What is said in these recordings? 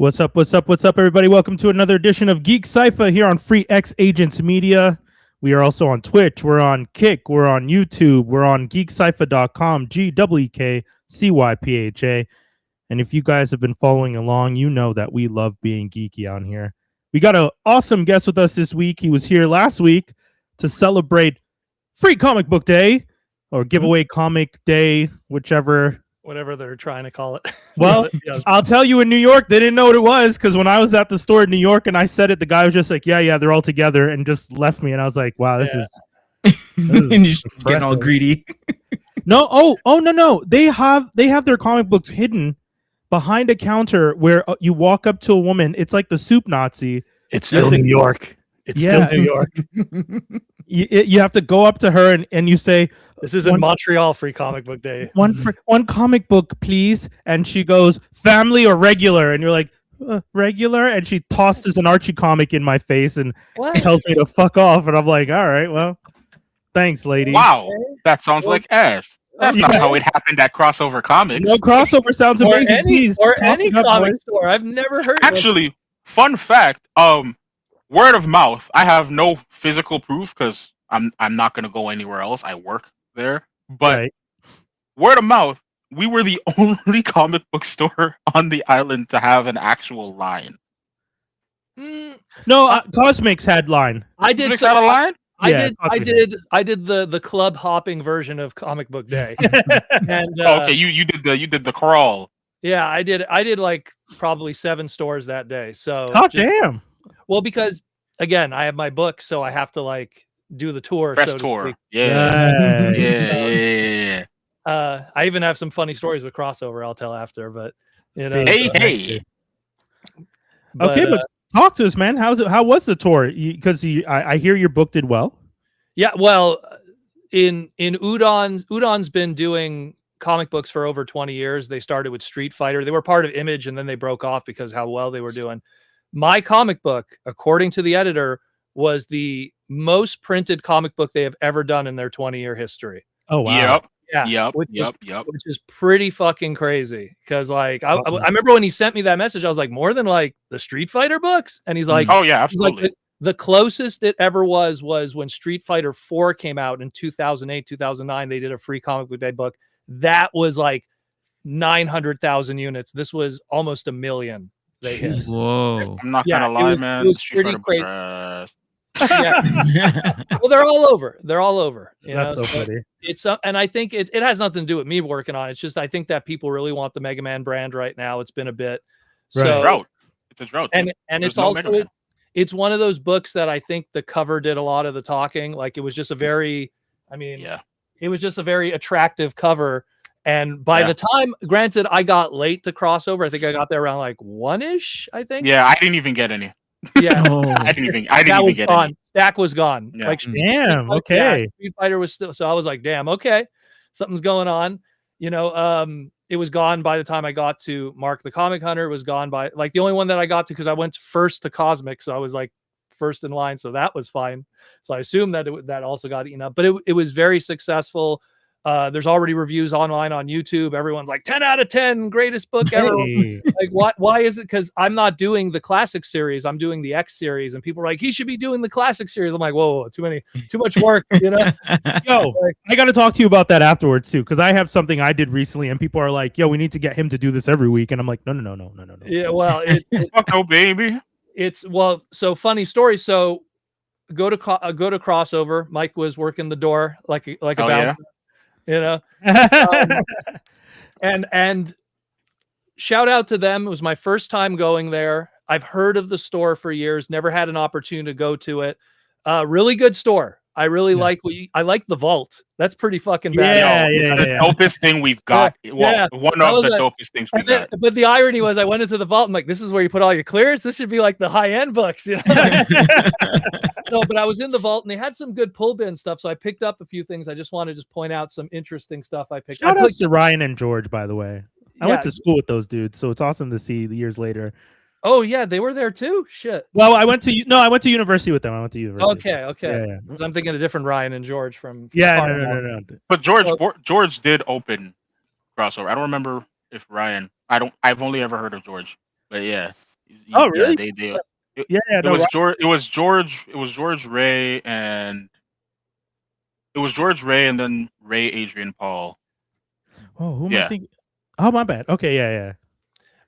What's up? What's up? What's up, everybody? Welcome to another edition of Geek Cypher here on Free X Agents Media. We are also on Twitch. We're on Kick. We're on YouTube. We're on geekcypher.com, GWKCYPHA. And if you guys have been following along, you know that we love being geeky on here. We got an awesome guest with us this week. He was here last week to celebrate Free Comic Book Day or Giveaway Comic Day, whichever they're trying to call it. Well, I'll tell you, in New York, they didn't know what it was, because when I was at the store in New York and I said it, the guy was just like, yeah, they're all together, and just left me. And I was like, wow, this is and you're getting all greedy. No, no. They have their comic books hidden behind a counter where you walk up to a woman. It's like the soup Nazi. It's still New York. Still New York. You have to go up to her and you say, "This is in Montreal, Free Comic Book Day. One comic book, please." And she goes, "Family or regular?" And you're like, "Regular." And she tosses an Archie comic in my face and tells me to fuck off. And I'm like, "All right, well, thanks, lady." Wow, that sounds like ass. That's not how it happened at Crossover Comics. No, Crossover sounds amazing. Or any comic store. I've never heard. Actually, fun fact. Word of mouth. I have no physical proof because I'm not gonna go anywhere else. I work there, but word of mouth. We were the only comic book store on the island to have an actual line. No, Cosmics had line. I did. Cosmics had a line. I did the club hopping version of Comic Book Day. And okay, you did the crawl. Yeah, I did like probably 7 stores that day. So damn. Well, because again, I have my book, so I have to like do the tour. Press tour. Yeah. I even have some funny stories with Crossover. I'll tell after, but you know. Hey. Okay, but talk to us, man. How was the tour? Because I hear your book did well. Yeah, well, in Udon's been doing comic books for over 20 years. They started with Street Fighter. They were part of Image, and then they broke off because how well they were doing. My comic book, according to the editor, was the most printed comic book they have ever done in their 20-year history. Oh wow! Which is pretty fucking crazy. Because like I remember when he sent me that message, I was like, more than like the Street Fighter books, and he's like, oh yeah, absolutely. Like, the closest it ever was when Street Fighter 4 came out in 2008, 2009. They did a Free Comic Book Day book that was like 900,000 units. This was almost 1 million. Whoa! I'm not gonna lie, man. It was Street pretty Fighter crazy. Yeah. Well, they're all over. That's so funny. It's and I think it has nothing to do with me working on it. It's just I think that people really want the Mega Man brand right now. It's been a bit. Right. So it's a drought. And it's also it's one of those books that I think the cover did a lot of the talking. Like it was just a very, it was just a very attractive cover. And by the time, granted, I got late to Crossover. I think I got there around like 1-ish, I think. Yeah, I didn't even get any. Yeah. I didn't even get any. Stack was gone. Yeah. Like, damn, okay. Street Fighter was still, so I was like, damn, okay. Something's going on. You know, it was gone by the time I got to Mark the Comic Hunter. It was gone by, like, the only one that I got to, because I went first to Cosmic, so I was like first in line, so that was fine. So I assume that that also got eaten up, but it was very successful. There's already reviews online on YouTube. Everyone's like 10 out of 10, greatest book ever. Like, why is it? Because I'm not doing the classic series. I'm doing the X series, and people are like, he should be doing the classic series. I'm like, whoa, too much work, you know? Yo, I got to talk to you about that afterwards too, because I have something I did recently, and people are like, yo, we need to get him to do this every week, and I'm like, no. Yeah, well, no, baby. So funny story. So go to Crossover. Mike was working the door like a bouncer. You know, and shout out to them. It was my first time going there. I've heard of the store for years, never had an opportunity to go to it. Really good store. I really like I like the vault. That's pretty fucking bad. It's the dopest thing we've got. One of the dopest things we got. But the irony was, I went into the vault. I'm like, this is where you put all your clears. This should be like the high end books, you know. No, but I was in the vault and they had some good pull bin stuff. So I picked up a few things. I just want to point out some interesting stuff I picked up. Shout out to Ryan and George, by the way. I went to school with those dudes, so it's awesome to see the years later. Oh yeah, they were there too. Shit. Well, I went to university with them. Okay. Yeah. I'm thinking a different Ryan and George from. No. But George did open Crossover. I don't remember if Ryan. I've only ever heard of George, but yeah. Oh, really? They it, Yeah, it no, was George. It was George Ray and then Ray Adrian Paul. oh, who am I Yeah. thinking? Oh, my bad. Okay, yeah.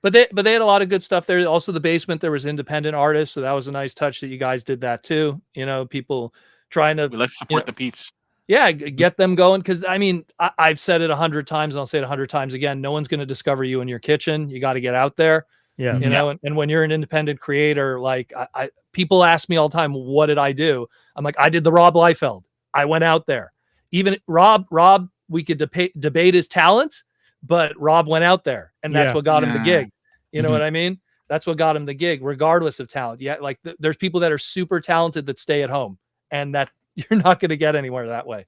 But they had a lot of good stuff there. Also, the basement there was independent artists, so that was a nice touch that you guys did that too. You know, people trying to We like to you support know, the peeps. yeah, get them going. Because I mean, I've said it 100 times, and I'll say it 100 times again. No one's going to discover you in your kitchen. You got to get out there. Yeah. You know, and when you're an independent creator, like I people ask me all the time, what did I do? I'm like, I did the Rob Liefeld. I went out there. Even Rob, we could debate his talent, but Rob went out there, and that's what got him the gig. You know what I mean? That's what got him the gig, regardless of talent. Yeah, like there's people that are super talented that stay at home, and that you're not going to get anywhere that way.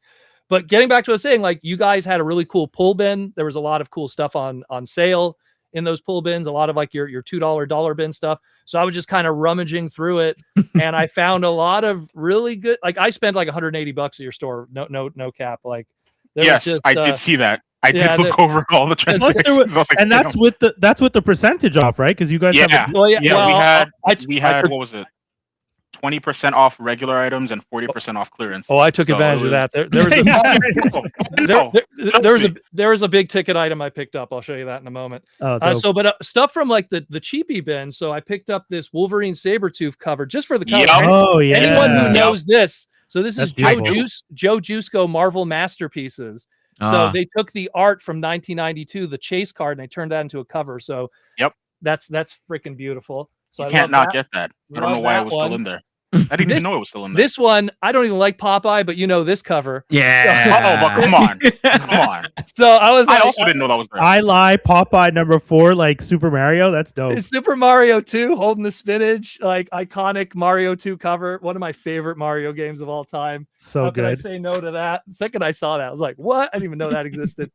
But getting back to what I was saying, like you guys had a really cool pull bin. There was a lot of cool stuff on sale in those pull bins, a lot of like your $2 dollar bin stuff. So I was just kind of rummaging through it, and I found a lot of really good. Like I spent like $180 at your store. No cap. Like Yes, I did see that. I did look over all the transactions. I was like, and that's with the percentage off, right? Because you guys have well, we had what was it? 20% off regular items and 40% off clearance. Oh, I took advantage of that. There was a big ticket item I picked up. I'll show you that in a moment. Stuff from like the cheapy bin. So I picked up this Wolverine Sabretooth cover just for the cover. Oh yeah. Anyone who knows this. So this is Joe Jusko Marvel Masterpieces. So they took the art from 1992, the chase card, and they turned that into a cover. So that's freaking beautiful. So you can't not get that. I don't know why it was still in there. I didn't even know it was still in there. This one, I don't even like Popeye, but you know this cover. Yeah. So, but come on. So I also didn't know that was there. I lie. Popeye #4, like Super Mario. That's dope. Super Mario 2, holding the spinach, like iconic Mario 2 cover. One of my favorite Mario games of all time. So How good. could I say no to that? The second I saw that, I was like, what? I didn't even know that existed.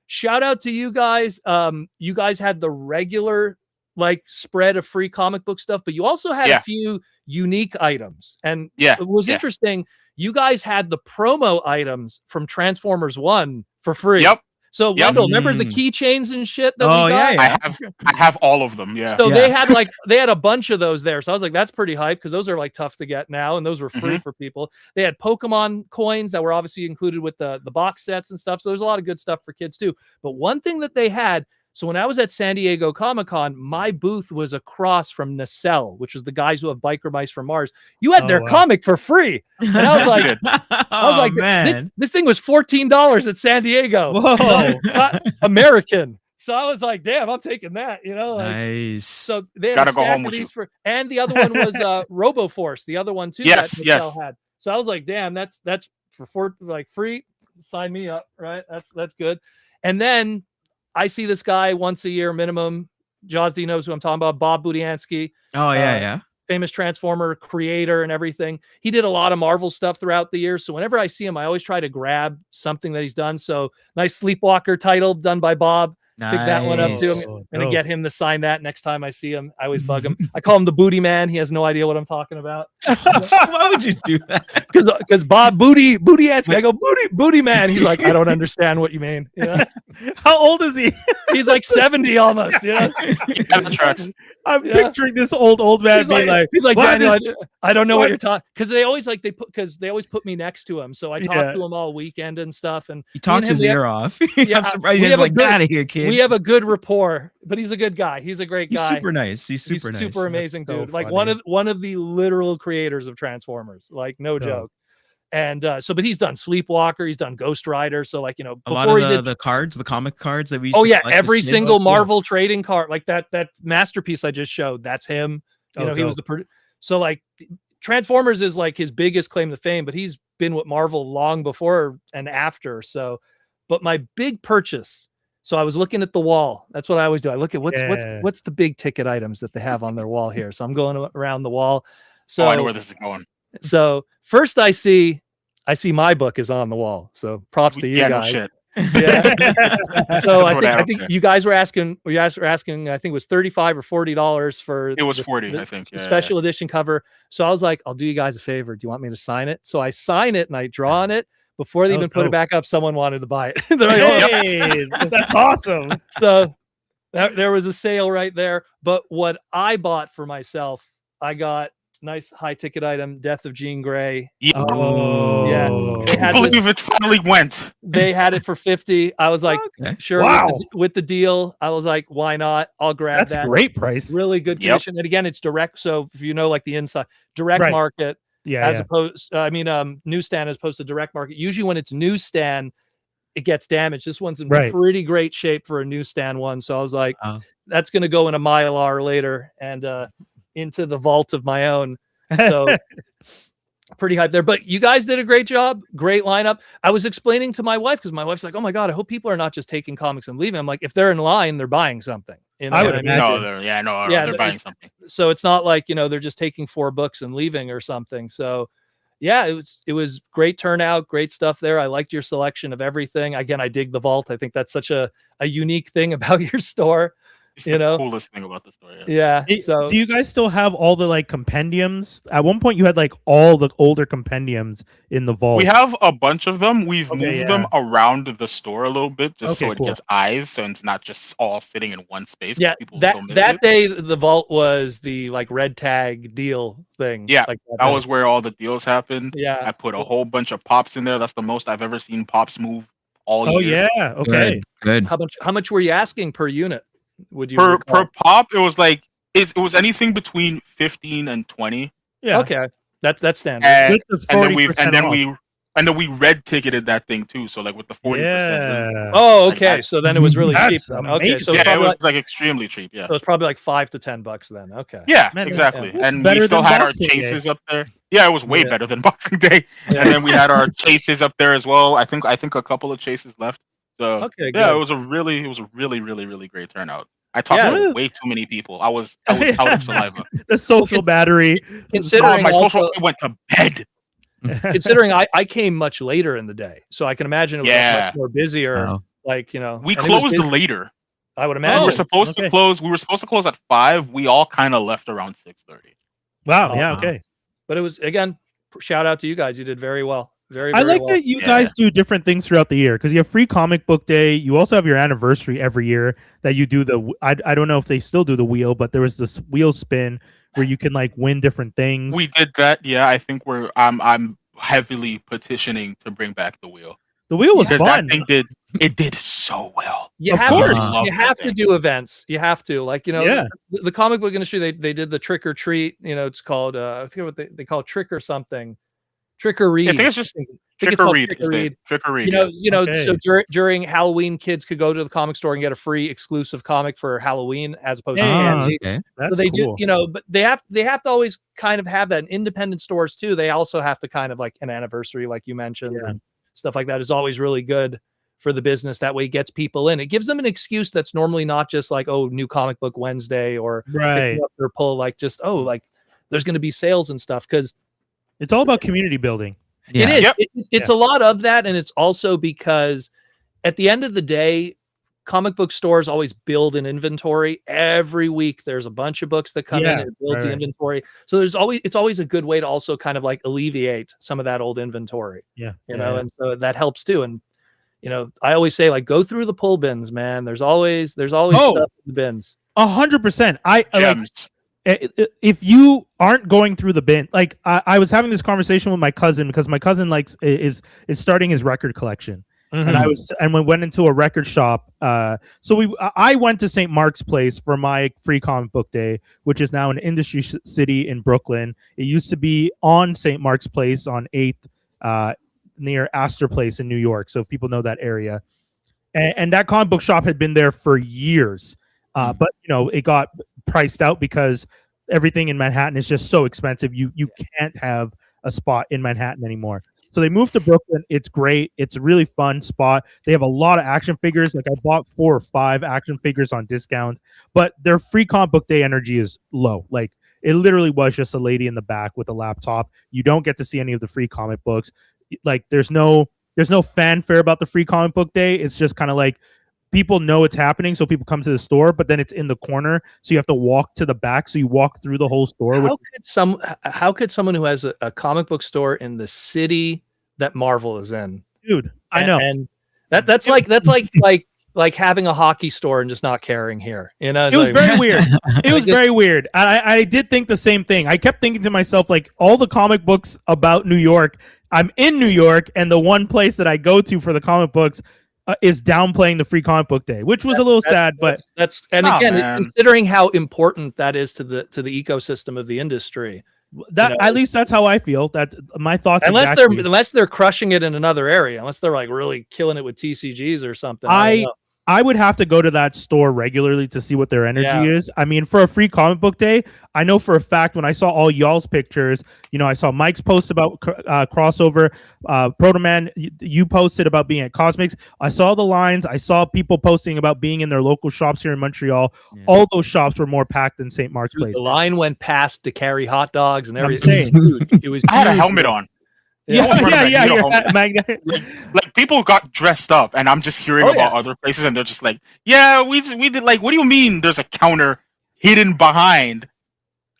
Shout out to you guys. You guys had the regular like spread of free comic book stuff, but you also had a few unique items. And it was interesting. You guys had the promo items from Transformers 1 for free. So Wendell, remember the keychains and shit that we got? I have all of them. Yeah. So they had a bunch of those there. So I was like, that's pretty hype because those are like tough to get now, and those were free for people. They had Pokemon coins that were obviously included with the box sets and stuff. So there's a lot of good stuff for kids too. But one thing that they had. So when I was at San Diego Comic-Con, my booth was across from Nacelle, which was the guys who have Biker Mice from Mars. You had their comic for free. And I was like, man, this thing was $14 at San Diego. Whoa. American. So I was like, damn, I'm taking that, you know? Like, nice. So they gotta go home with you. And the other one was RoboForce, the other one too. Yes. Had. So I was like, damn, that's for like free. Sign me up, right? That's good. And then I see this guy once a year minimum. Josdy knows who I'm talking about. Bob Budiansky. Oh, yeah. Famous Transformer creator and everything. He did a lot of Marvel stuff throughout the year. So whenever I see him, I always try to grab something that he's done. So nice Sleepwalker title done by Bob. Nice. Pick that one up too. I'm gonna get him to sign that next time I see him. I always bug him. I call him the Booty Man. He has no idea what I'm talking about. Why would you do that? Because Bob Booty Ansky. I go Booty Man. He's like, I don't understand what you mean. You know? How old is he? He's like 70 almost. You know? I'm picturing this old man being he's like Daniel, I don't know what you're talking, because they always put me next to him, so I talk to him all weekend and stuff, and he talks his ear off. I'm surprised he's like, get out of here, kid. We have a good rapport, but he's a good guy. He's a great guy. He's super nice. He's super amazing, so dude. Like funny. one of the literal creators of Transformers. Like no joke. And but he's done Sleepwalker, he's done Ghost Rider. So like, you know, a lot of the cards, the comic cards that we used to every single Marvel trading card, like that masterpiece I just showed, that's him. You know, he was so like Transformers is like his biggest claim to fame, but he's been with Marvel long before and after. So, but my big purchase. So I was looking at the wall. That's what I always do. I look at what's the big ticket items that they have on their wall here. So I'm going around the wall. So I know where this is going. So first I see my book is on the wall. So props to you guys. No shit. Yeah. So I think you guys were asking. I think it was $35 or $40 for. It was 40, I think. The special edition cover. So I was like, I'll do you guys a favor. Do you want me to sign it? So I sign it and I draw on it. Before they even put it back up, someone wanted to buy it. They're like, hey, that's awesome. So There was a sale right there. But what I bought for myself, I got nice high ticket item, Death of Jean Grey. Yeah. Oh, They I had believe it finally went. They had it for 50. I was like, Okay. sure. Wow. With the deal, I was like, why not? I'll grab that's that. a great price. Really good Yep. condition. And again, it's direct. So if you know, like the inside, direct Right. market Yeah, as yeah. opposed, newsstand as opposed to direct market. Usually when it's newsstand, it gets damaged. This one's in Right. pretty great shape for a newsstand one. So I was like, Wow. that's going to go in a Mylar later and into the vault of my own. So pretty hyped there. But you guys did a great job. Great lineup. I was explaining to my wife because my wife's like, "Oh my god, I hope people are not just taking comics and leaving." I'm like, if they're in line, they're buying something. You know I what would mean? imagine. They're buying something. So it's not like, they're just taking 4 books and leaving or something. So yeah, it was great turnout, great stuff there. I liked your selection of everything. Again, I dig the vault. I think that's such a unique thing about your store. It's the coolest thing about the story. Yeah. So do you guys still have all the like compendiums? At one point, you had like all the older compendiums in the vault. We have a bunch of them. We've Okay, moved them around the store a little bit just Okay, so it cool. gets eyes, so it's not just all sitting in one space. yeah, People that still miss that it. day the vault was the like red tag deal thing. Yeah, like that was where all the deals happened. Yeah. I put a whole bunch of pops in there. That's the most I've ever seen pops move all Oh year. yeah. Okay. Good. How much were you asking per unit? Would you Per recall? pop, it was like it was anything between 15 and 20. Yeah. Okay, that's standard. And, With the and then 40% off. we red ticketed that thing too. So like with the 40%. Yeah. Oh, like okay. that. So then it was really cheap. That's Then. Okay, so amazing. it's Yeah, it probably was like extremely cheap. Yeah. so it's probably like $5 to $10 then. Okay. Yeah, Man, exactly. that's And better we still than had our Boxing Day. chases up there. Yeah, it was way Yeah. better than Boxing Day. Yeah. And then we had our chases up there as well. I think a couple of chases left. So Okay, yeah, good. it was a really great turnout. I talked Yeah. to way too many people. I was out of saliva. The social battery. Considering My social also, I went to bed. considering I came much later in the day, so I can imagine it was Yeah. much more busier. Wow. Like We and it was closed busy, later. I would We imagine. were supposed okay. to close. We were supposed to close at 5. We all kind of left around 6:30. Wow. Oh, Yeah. wow. Okay. But it was again, shout out to you guys. You did very well. Very I like well. that you Yeah. guys do different things throughout the year because you have free comic book day. You also have your anniversary every year that you do the. I don't know if they still do the wheel, but there was this wheel spin where you can like win different things. We did that. Yeah, I think I'm heavily petitioning to bring back the wheel. The wheel was Because fun. that thing did so well. You Of have course. to, you Love have that to thing. do events. You have to, like, Yeah. the comic book industry. They did the trick or treat. It's called I forget what they call it, trick or something, trick or read. I think it's just I think Trick it's or called read. Trick or read. Trick or read. You know. Okay. So during Halloween, kids could go to the comic store and get a free exclusive comic for Halloween, as opposed to Yeah. Oh, candy. okay. That's So they cool. do, but they have to always kind of have that. In independent stores too, they also have to kind of like an anniversary, like you mentioned, Yeah. and stuff like that is always really good for the business. That way it gets people in. It gives them an excuse that's normally not just like, oh, new comic book Wednesday or Right. picking up their pull, like just, oh, like there's going to be sales and stuff. Because It's all about community building. Yeah. it is. Yep. It's a lot of that. And it's also because at the end of the day, comic book stores always build an inventory. Every week there's a bunch of books that come in Yeah, and it builds the right. inventory. So it's always a good way to also kind of like alleviate some of that old inventory, Yeah. and so that helps too. And I always say, like, go through the pull bins, man. There's always Oh. stuff in the bins. 100%. I like Gems. if you aren't going through the bin, like I was having this conversation with my cousin because my cousin is starting his record collection. And we went into a record shop. So I went to St. Mark's Place for my free comic book day, which is now an industry city in Brooklyn. It used to be on St. Mark's Place on 8th, near Astor Place in New York. So if people know that area, and that comic book shop had been there for years, but it got priced out because everything in Manhattan is just so expensive. You can't have a spot in Manhattan anymore. So they moved to Brooklyn. It's great. It's a really fun spot. They have a lot of action figures. Like I bought 4 or 5 action figures on discount, but their free comic book day energy is low. Like it literally was just a lady in the back with a laptop. You don't get to see any of the free comic books. Like there's no fanfare about the free comic book day. It's just kind of like people know it's happening, so people come to the store, but then it's in the corner, so you have to walk to the back. So you walk through the whole store. How could someone who has a comic book store in the city that Marvel is in, Dude, I know. and that's like like having a hockey store and just not caring here. You know, It was like, very weird. It was very weird. I did think the same thing. I kept thinking to myself, like, all the comic books about New York, I'm in New York, and the one place that I go to for the comic books is downplaying the Free Comic Book Day, which was a little sad. But that's and again, considering how important that is to the ecosystem of the industry. That, at least that's how I feel. That my thoughts. Unless they're crushing it in another area, unless they're like really killing it with TCGs or something. I would have to go to that store regularly to see what their energy is. I mean, for a Free Comic Book Day, I know for a fact when I saw all y'all's pictures, you know, I saw Mike's post about crossover, Protoman, you posted about being at Cosmics. I saw the lines. I saw people posting about being in their local shops here in Montreal. Yeah. All those shops were more packed than St. Mark's Place. The line went past to carry hot dogs and everything. It was. I had a helmet on. Like people got dressed up, and I'm just hearing about other places, and they're just like, "Yeah, we did." Like, what do you mean? There's a counter hidden behind?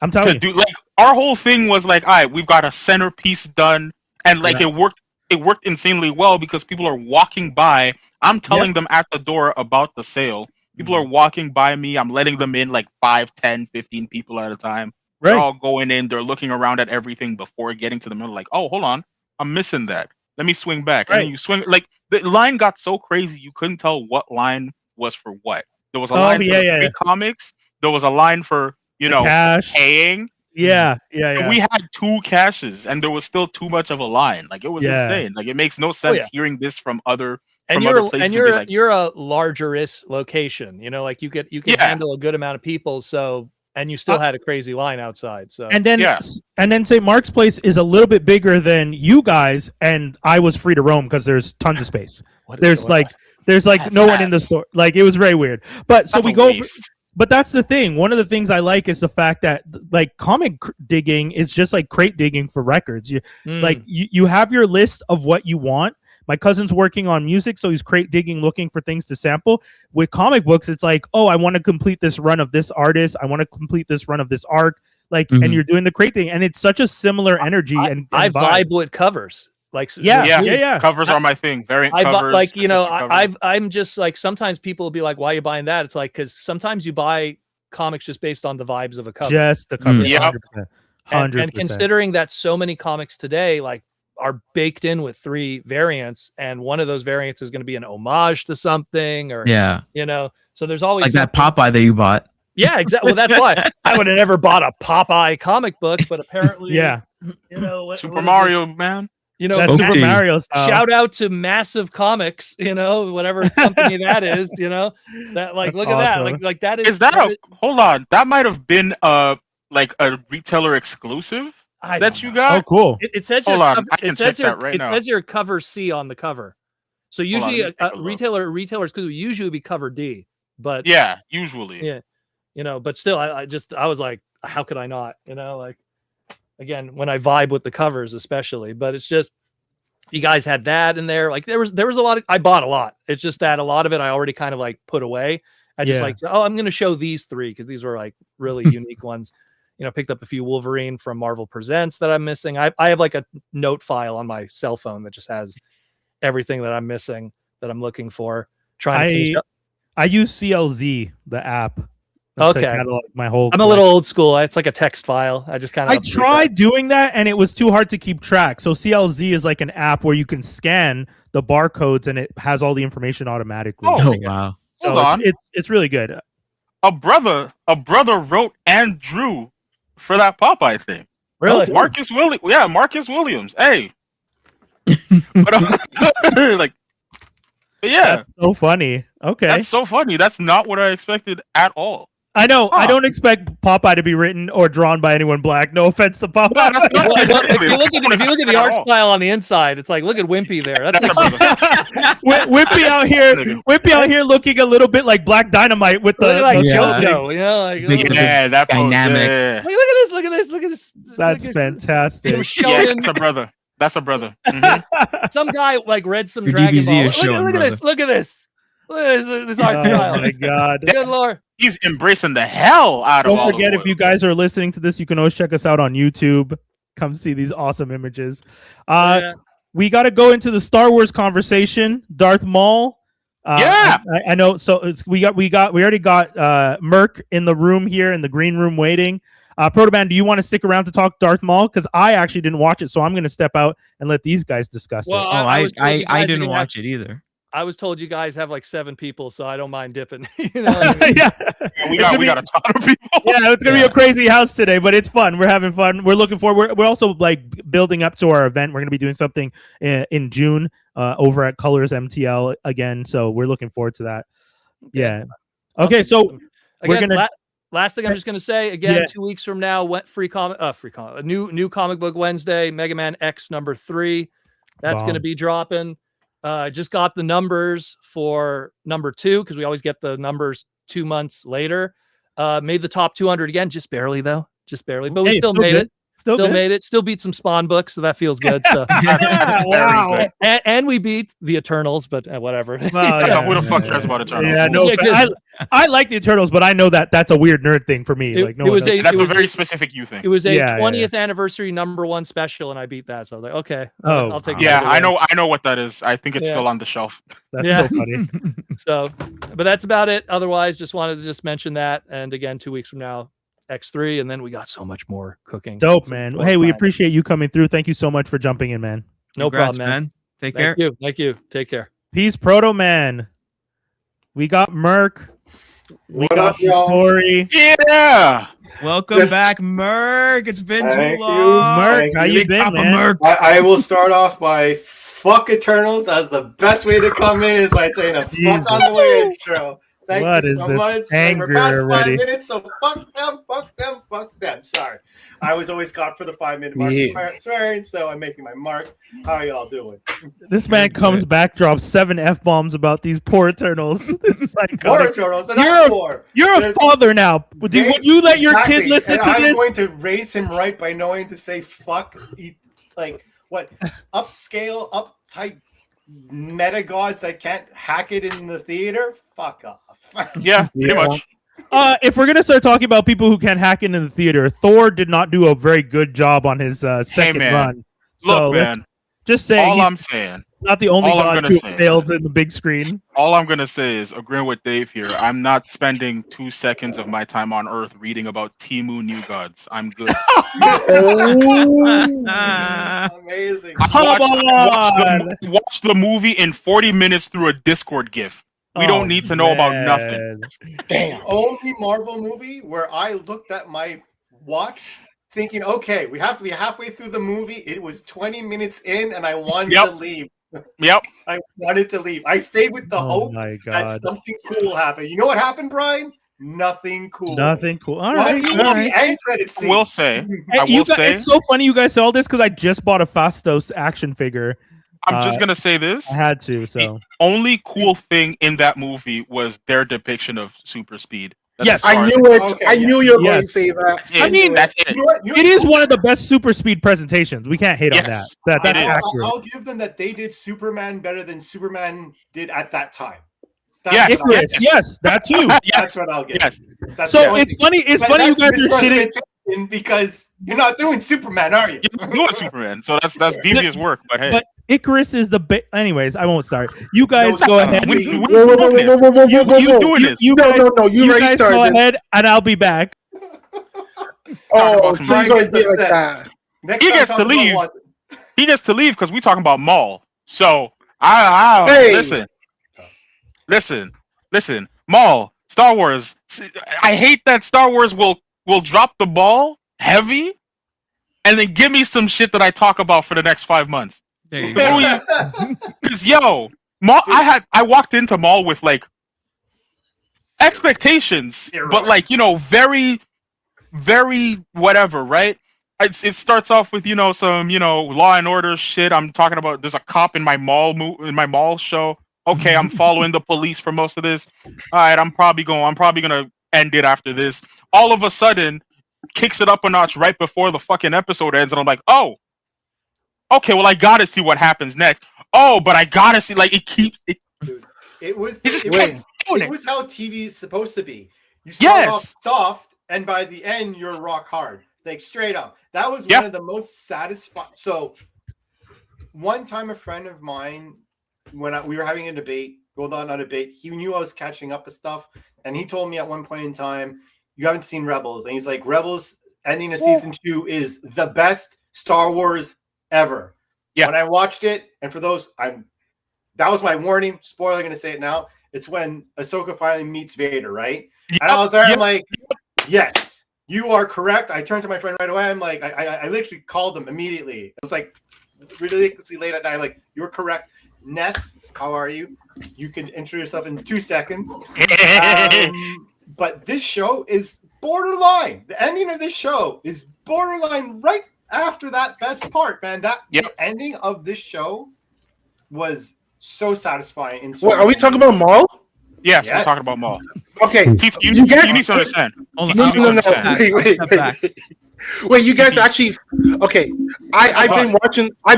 I'm telling you, like our whole thing was like, "All right, we've got a centerpiece done," and like it worked. It worked insanely well because people are walking by. I'm telling them at the door about the sale. People are walking by me. I'm letting them in like 5, 10, 15 people at a time. They're all going in. They're looking around at everything before getting to the middle. Like, oh, hold on. I'm missing that. Let me swing back. And then you swing. Like, the line got so crazy, you couldn't tell what line was for what. There was a line for free comics. There was a line for, cash. Paying. Yeah. And we had 2 caches, and there was still too much of a line. Like, it was insane. Like, it makes no sense hearing this from other places. And you're a larger-ish location. You know, like you can handle a good amount of people. So. And you still had a crazy line outside. So and then St. Mark's Place is a little bit bigger than you guys, and I was free to roam because there's tons of space. There's no one in the store. Like, it was very weird. But so we go. But that's the thing. One of the things I like is the fact that like comic digging is just like crate digging for records. You have your list of what you want. My cousin's working on music, so he's crate digging, looking for things to sample. With comic books, it's like, oh, I want to complete this run of this artist. I want to complete this run of this arc. Like, and you're doing the crate thing, and it's such a similar energy. I vibe with covers. Like, Covers are my thing. Covers. Like, I'm just like, sometimes people will be like, "Why are you buying that?" It's like, because sometimes you buy comics just based on the vibes of a cover. Just the cover. 100%. And considering that so many comics today, like, are baked in with 3 variants, and one of those variants is going to be an homage to something, or so there's always like that Popeye that you bought. Yeah, exactly. Well, that's why I would have never bought a Popeye comic book, but apparently, Super Mario, man. That's Super Mario style. Shout out to Massive Comics, whatever company that is, that like, look at that, like that is that hold on, that might have been like a retailer exclusive. That you got? Oh, cool. It says hold on, I can check that right now. It says your cover C on the cover. So usually retailers could usually be cover D, but usually. But still, I was like, how could I not? Like, again, when I vibe with the covers, especially. But it's just, you guys had that in there. Like, there was a lot of, I bought a lot. It's just that a lot of it I already kind of like put away. I just like, I'm going to show these 3 because these were like really unique ones. Picked up a few Wolverine from Marvel Presents that I'm missing. I have like a note file on my cell phone that just has everything that I'm missing that I'm looking for. I use CLZ, the app. Okay. My whole. I'm a little old school. It's like a text file. I just kind of. I tried doing that, and it was too hard to keep track. So CLZ is like an app where you can scan the barcodes, and it has all the information automatically. Oh wow! So hold on. It's really good. A brother wrote and drew for that Popeye thing. Really? Marcus Williams. Hey. That's so funny. Okay. That's so funny. That's not what I expected at all. I know. I don't expect Popeye to be written or drawn by anyone black. No offense to Popeye. If you look at the art style on the inside, it's like, look at Wimpy there. That's Wimpy out here. Wimpy out here looking a little bit like Black Dynamite with the JoJo. That dynamic. Look at this. That's fantastic. That's a brother. Mm-hmm. Some guy like read some Dragon Ball. Look at this. This art style. Oh my God. Good Lord. He's embracing the hell out of all. Don't forget, if you guys are listening to this, you can always check us out on YouTube. Come see these awesome images. We got to go into the Star Wars conversation. Darth Maul, Yeah. I know. So we already got Merc in the room here in the green room waiting. Protoman, do you want to stick around to talk Darth Maul? Because I actually didn't watch it, so I'm going to step out and let these guys discuss Well, it. I didn't watch it either. I was told you guys have like 7 people, so I don't mind dipping. You know what I mean? Yeah, We got a ton of people. yeah, it's gonna be a crazy house today, but it's fun. We're having fun. We're looking forward. We're also like building up to our event. We're gonna be doing something in June over at Colors MTL again. So we're looking forward to that. Yeah. Okay, so again, we're gonna. last thing I'm just gonna say again. 2 weeks from now, a new comic book Wednesday, Mega Man X #3. That's gonna be dropping. Just got the numbers for number 2 because we always get the numbers 2 months later. Made the top 200 again, just barely though, but we still made it. Still made it. Still beat some Spawn books, so that feels good. So Wow. And we beat the Eternals, but whatever. Well, who the fuck cares about Eternals? Yeah, no. I like the Eternals, but I know that that's a weird nerd thing for me. That's a very specific you thing. It was a 20th anniversary #1 special, and I beat that. So I was like, okay, I'll take. Yeah, I know what that is. I think it's still on the shelf. That's so funny. So, but that's about it. Otherwise, just wanted to mention that. And again, 2 weeks from now, X3, and then we got so much more cooking. Dope, man. Hey, we appreciate you coming through. Thank you so much for jumping in, man. No problem, man. Take care. Thank you. Take care. Peace, Protoman. We got Merc. We got Corey. Yeah. Welcome back, Merc. It's been too long. Merc, how you been, man? Merc. I will start off by fuck Eternals. That's the best way to come in is by saying a fuck on the way intro. Thank you so much. Anger We're past 5 already. minutes, so fuck them. Sorry. I was always caught for the 5-minute mark swearing, so I'm making my mark. How are y'all doing? This man comes back, drops 7 F-bombs about these poor Eternals. This is Poor Eternals, and I'm poor. You're a father now. Would you let your kid listen to I'm this? going to raise him right by knowing to say fuck, upscale, uptight meta gods that can't hack it in the theater? Fuck off. Yeah, pretty much. If we're gonna start talking about people who can hack into the theater, Thor did not do a very good job on his second run. Look, man. Just saying. All I'm saying. Not the only god who failed in the big screen. All I'm gonna say is agreeing with Dave here. I'm not spending 2 seconds of my time on Earth reading about Temu new gods. I'm good. Amazing. Watch the movie in 40 minutes through a Discord GIF. We don't need to know about nothing. Damn. Only Marvel movie where I looked at my watch thinking, okay, we have to be halfway through the movie. It was 20 minutes in and I wanted to leave. Yep. I wanted to leave. I stayed with the hope that something cool happened. You know what happened, Brian? Nothing cool. Nothing cool. All right. End credit scene. I will say. It's so funny you guys say all this because I just bought a Fastos action figure. I'm just gonna say this. I had to. So the only cool thing in that movie was their depiction of super speed. Yes, I knew it. Okay, I knew you were going to say that. I mean, that's it. It is one of the best super speed presentations. We can't hate on that. That's accurate. I'll give them that they did Superman better than Superman did at that time. Yes, that too. That's what I'll give. Yes. So it's funny. It's funny you guys are shitting because you're not doing Superman, are you? You're doing Superman, so that's devious work. But hey. But Icarus is the anyways, I won't start. You guys go ahead. You guys go ahead, and I'll be back. Oh, so you're going to be like that. He gets to leave. He gets to leave because we're talking about Maul. So listen. Maul, Star Wars. I hate that Star Wars will drop the ball heavy, and then give me some shit that I talk about for the next 5 months. There you go. Because Maul, I walked into Maul with like expectations, but like very, very whatever, right? It starts off with some Law and Order shit. I'm talking about there's a cop in my Maul show. Okay, I'm following the police for most of this. All right, I'm probably gonna end it after this. All of a sudden, kicks it up a notch right before the fucking episode ends, and I'm like, oh. Okay, well, I gotta see what happens next. Oh, but I gotta see, like, it keeps... It was how TV is supposed to be. You start off soft, and by the end, you're rock hard. Like, straight up. That was one of the most satisfying... So, one time a friend of mine, when we were having a debate go on a bit. He knew I was catching up with stuff, and he told me at one point in time, "You haven't seen Rebels," and he's like, "Rebels ending of season 2 is the best Star Wars ever." Yeah. When I watched it, and for those, that was my warning. Spoiler, I'm going to say it now. It's when Ahsoka finally meets Vader, right? Yep. And I was there, I'm like, yes, you are correct. I turned to my friend right away. I'm like, I literally called him immediately. It was like ridiculously late at night. I'm like, you're correct. Ness, how are you? You can introduce yourself in 2 seconds. But this show is borderline. The ending of this show is borderline right after that best part, man. The ending of this show was so satisfying. In Wait, are we talking about Maul? Yes, we're talking about Maul. Okay, you need to understand. Wait, you guys actually? Okay, I've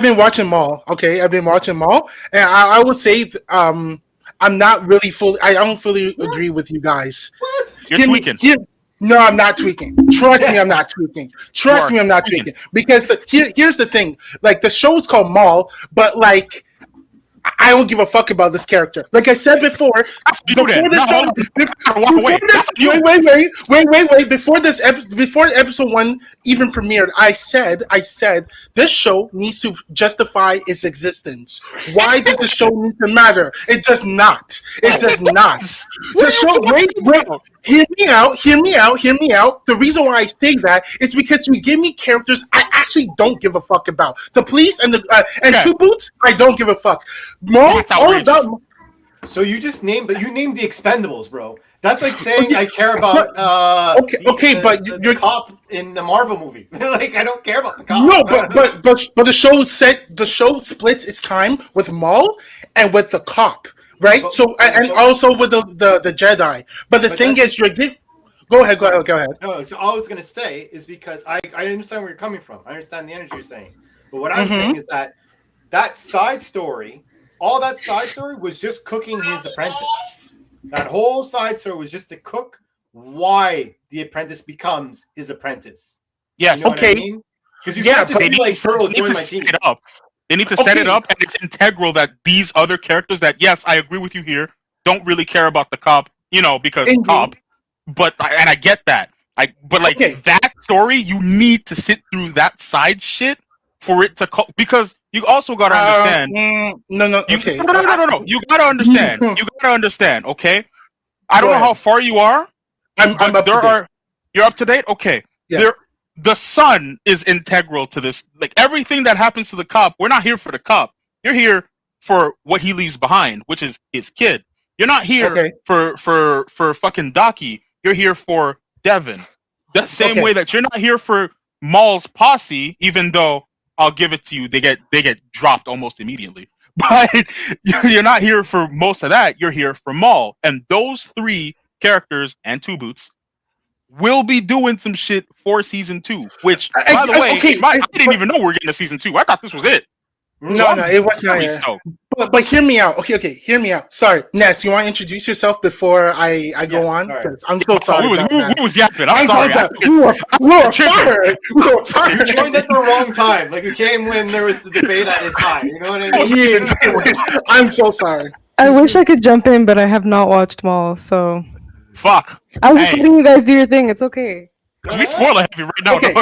been watching Maul. Okay, I've been watching Maul, and I will say, I'm not really fully. I don't fully agree with you guys. What? You're tweaking. No, I'm not tweaking. Trust me, I'm not tweaking. Trust me, I'm not tweaking. Because here's the thing. Like, the show is called Maul, but like, I don't give a fuck about this character. Like I said before, before episode 1 even premiered, I said this show needs to justify its existence. Why does the show need to matter? It does not. It does not. The show. Wait. Hear me out. The reason why I say that is because you give me characters I actually don't give a fuck about. The police and Two Boots, I don't give a fuck. All about. So you just named the Expendables, bro. That's like saying I care about the cop in the Marvel movie. Like, I don't care about the cop. No, but the show splits its time with Maul and with the cop. Right, and also with the Jedi. But the thing is, go ahead. No, so all I was gonna say is because I understand where you're coming from. I understand the energy you're saying. But what I'm saying is that side story, all that side story was just cooking his apprentice. That whole side story was just to cook why the apprentice becomes his apprentice. Yes. You know what I mean? Because you can't just be like, Pearl, join my team. They need to set it up, and it's integral that these other characters that, yes, I agree with you here, don't really care about the cop, because cop. But I get that. That story, you need to sit through that side shit for it to because you also gotta understand. No. Okay. No. You gotta understand. You gotta understand. Okay. I don't know how far you are. I'm up to date. You're up to date. Okay. Yeah. The son is integral to this. Like, everything that happens to the cop, we're not here for the cop. You're here for what he leaves behind, which is his kid. You're not here for fucking Docky. You're here for Devin. The same way that you're not here for Maul's posse, even though I'll give it to you, they get dropped almost immediately. But you're not here for most of that. You're here for Maul, and those 3 characters and Two Boots will be doing some shit for season 2, which, by the way, I didn't even know we were getting to season 2. I thought this was it. No, it was not. But hear me out. Okay, hear me out. Sorry, Ness, you want to introduce yourself before I go on? Right. I'm so sorry. We was yapping. I'm sorry. We were fired. You joined at the wrong time. Like, you came when there was the debate at its high. You know what I mean? Yeah. I'm so sorry. I wish I could jump in, but I have not watched Maul, so. Fuck. I was just letting you guys do your thing. It's okay. We spoiler heavy right now. Okay.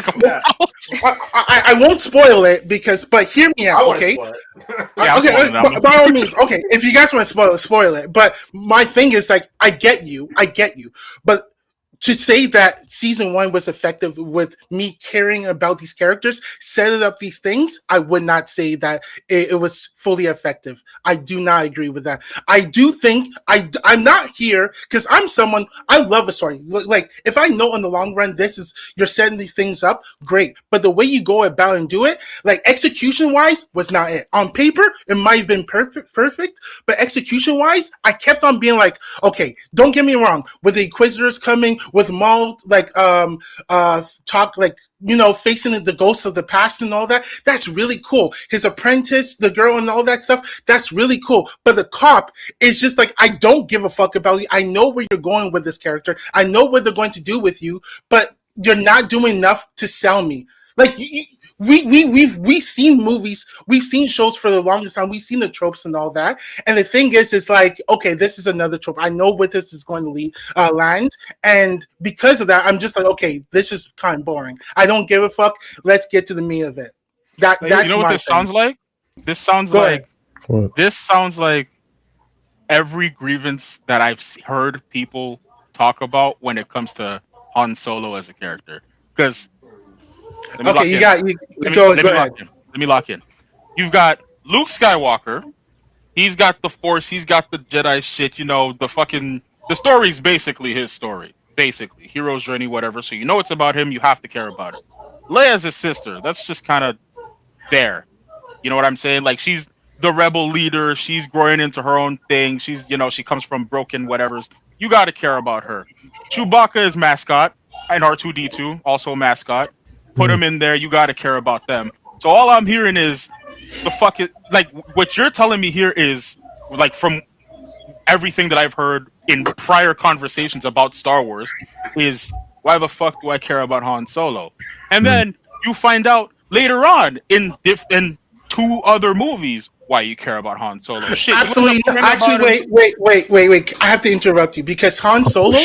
I won't spoil it but hear me out, okay? By all means, okay. If you guys want to spoil it. But my thing is, like, I get you. But to say that season 1 was effective with me caring about these characters, setting up these things, I would not say that it was fully effective. I do not agree with that. I do think I'm not here because I'm someone, I love a story. Like, if I know in the long run you're setting these things up, great. But the way you go about and do it, like, execution wise, was not it. On paper, it might have been perfect, but execution wise, I kept on being like, okay, don't get me wrong, with the Inquisitors coming, with Maul, like, talk, like, facing the ghosts of the past and all that, that's really cool. His apprentice, the girl, and all that stuff, that's really cool. But the cop is just like, I don't give a fuck about you. I know where you're going with this character. I know what they're going to do with you, but you're not doing enough to sell me. Like, we've seen movies, we've seen shows for the longest time, we've seen the tropes and all that. And the thing is, it's like, okay, this is another trope. I know what this is going to land, and because of that, I'm just like, okay, this is kind of boring. I don't give a fuck. Let's get to the meat of it. That's you know what this sounds like? This sounds like every grievance that I've heard people talk about when it comes to Han Solo as a character. Because go ahead. Let me lock in. You've got Luke Skywalker. He's got the Force. He's got the Jedi shit. You know, the story's basically his story. Basically, hero's journey, whatever. So you know it's about him. You have to care about it. Leia's his sister. That's just kind of there. You know what I'm saying? Like, she's the rebel leader. She's growing into her own thing. She's, you know, she comes from broken whatevers. You got to care about her. Chewbacca is mascot, and R2D2 also mascot. Put them in there. You got to care about them. So all I'm hearing is like what you're telling me here is like from everything that I've heard in prior conversations about Star Wars is why the fuck do I care about Han Solo? And then you find out later on in two other movies why you care about Han Solo. Shit, absolutely. Actually, wait. I have to interrupt you because Han Solo,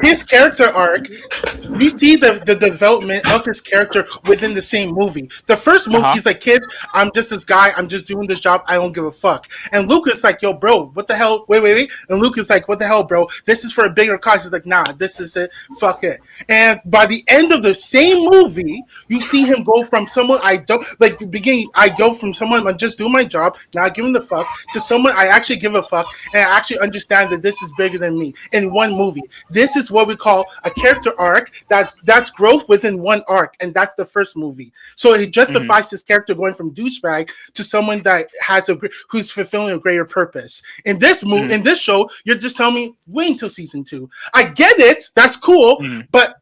his character arc, you see the development of his character within the same movie. The first movie, he's like, kid, I'm just this guy. I'm just doing this job. I don't give a fuck. And Luke is like, yo, bro, what the hell? Wait. And Luke is like, what the hell, bro? This is for a bigger cause. He's like, nah, this is it. Fuck it. And by the end of the same movie, you see him go from someone I don't like. The beginning, I go from someone I'm just doing my job, not giving the fuck, to someone I actually give a fuck and I actually understand that this is bigger than me in one movie. This is what we call a character arc. That's growth within one arc, and that's the first movie. So it justifies his character going from douchebag to someone that has who's fulfilling a greater purpose. In this movie, in this show, you're just telling me wait until season 2. I get it, that's cool, but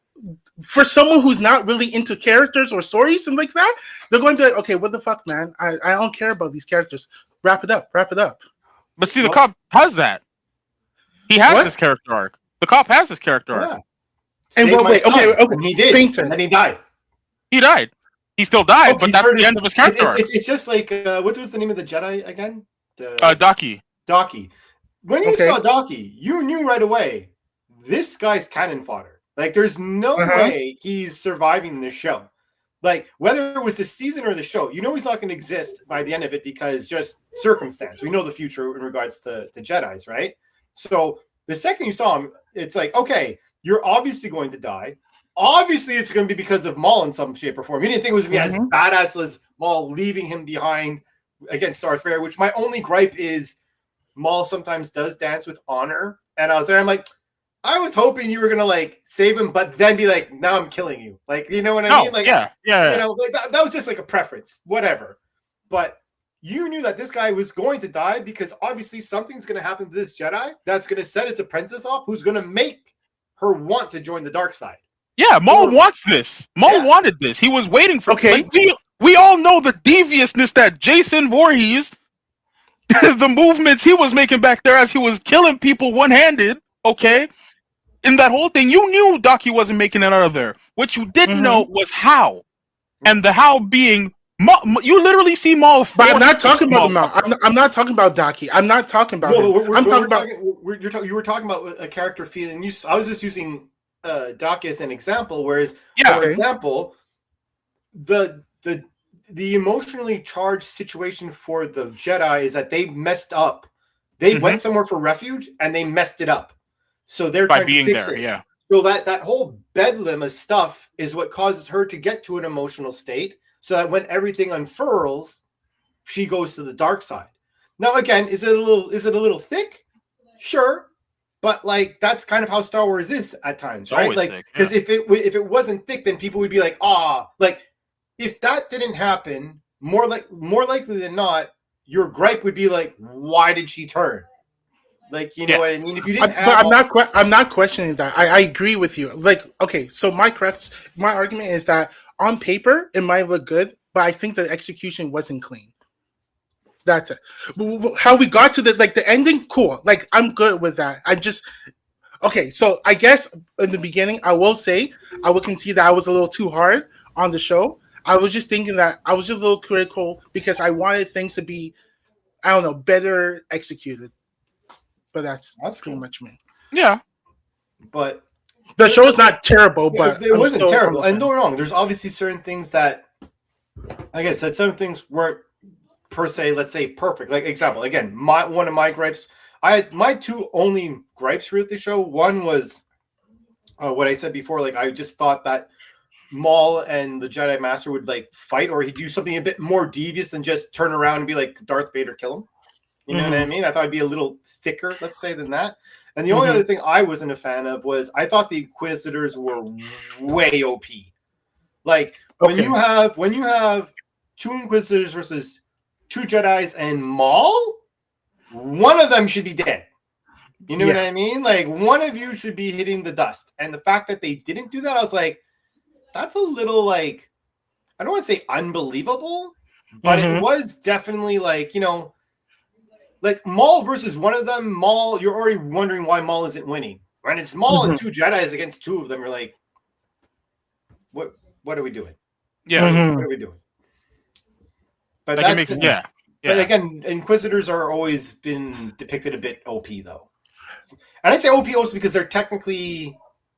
for someone who's not really into characters or stories and like that, they're going to be like, okay, what the fuck, man? I don't care about these characters. Wrap it up. But see, the cop has that. He has his character arc. The cop has his character arc. And okay. He did. Painton. And then he died. He died. He still died, but that's the end of his character arc. It's just like, what was the name of the Jedi again? Daki. When you saw Daki, you knew right away, this guy's cannon fodder. Like, there's no way he's surviving this show. Like, whether it was the season or the show, you know he's not going to exist by the end of it because just circumstance. We know the future in regards to Jedis, right? So the second you saw him, it's like, okay, you're obviously going to die. Obviously, it's going to be because of Maul in some shape or form. You didn't think it was going to be as badass as Maul leaving him behind against Darth Vader, which my only gripe is Maul sometimes does dance with honor. And I was there, I'm like, I was hoping you were gonna like save him, but then be like, "Now I'm killing you." Like, you know what I mean? Like, yeah. You know, like that was just like a preference, whatever. But you knew that this guy was going to die because obviously something's gonna happen to this Jedi that's gonna set his apprentice off, who's gonna make her want to join the dark side. Yeah, Maul wants this. Maul wanted this. He was waiting for. Okay, like, we all know the deviousness that Jason Voorhees, the movements he was making back there as he was killing people one-handed. Okay. In that whole thing, you knew Daki wasn't making it out of there. What you didn't know was how. And the how being, you literally see Maul. But I'm not talking about Maul. I'm not talking about Daki. I'm not talking about him. I'm talking about... You were talking about a character feeling. I was just using Daki as an example, whereas, for example, the emotionally charged situation for the Jedi is that they messed up. They went somewhere for refuge, and they messed it up. So they're trying to fix it. Yeah. So that whole bedlam of stuff is what causes her to get to an emotional state, so that when everything unfurls, she goes to the dark side. Now, again, is it a little thick? Sure, but like that's kind of how Star Wars is at times, right? Like, because if it wasn't thick, then people would be like, like if that didn't happen, more likely than not, your gripe would be like, why did she turn? Like, you know what I mean? If you didn't have... I'm not questioning that. I agree with you. Like, okay, so my argument is that on paper, it might look good, but I think the execution wasn't clean. That's it. How we got to the ending, cool. Like, I'm good with that. Okay, so I guess in the beginning, I will concede that I was a little too hard on the show. I was just thinking that I was just a little critical because I wanted things to be, I don't know, better executed. But that's pretty much me. Yeah. But the show is not terrible, but it wasn't terrible. And don't get me wrong, there's obviously certain things that, like I said, some things weren't per se, let's say, perfect. Like example, again, one of my gripes. I had my two only gripes with the show. One was what I said before. Like I just thought that Maul and the Jedi Master would like fight, or he'd do something a bit more devious than just turn around and be like Darth Vader, kill him. You know what I mean? I thought it'd be a little thicker, let's say, than that. And the only other thing I wasn't a fan of was I thought the Inquisitors were way OP. Like when you have two Inquisitors versus two Jedis and Maul, one of them should be dead. You know what I mean? Like one of you should be hitting the dust. And the fact that they didn't do that, I was like, that's a little like, I don't want to say unbelievable, but it was definitely like, you know, like Maul versus one of them, Maul, you're already wondering why Maul isn't winning. Right? It's Maul and two Jedis against two of them. You're like, what are we doing? Yeah. What are we doing? But like it makes, But again, Inquisitors are always been depicted a bit OP though. And I say OP also because they're technically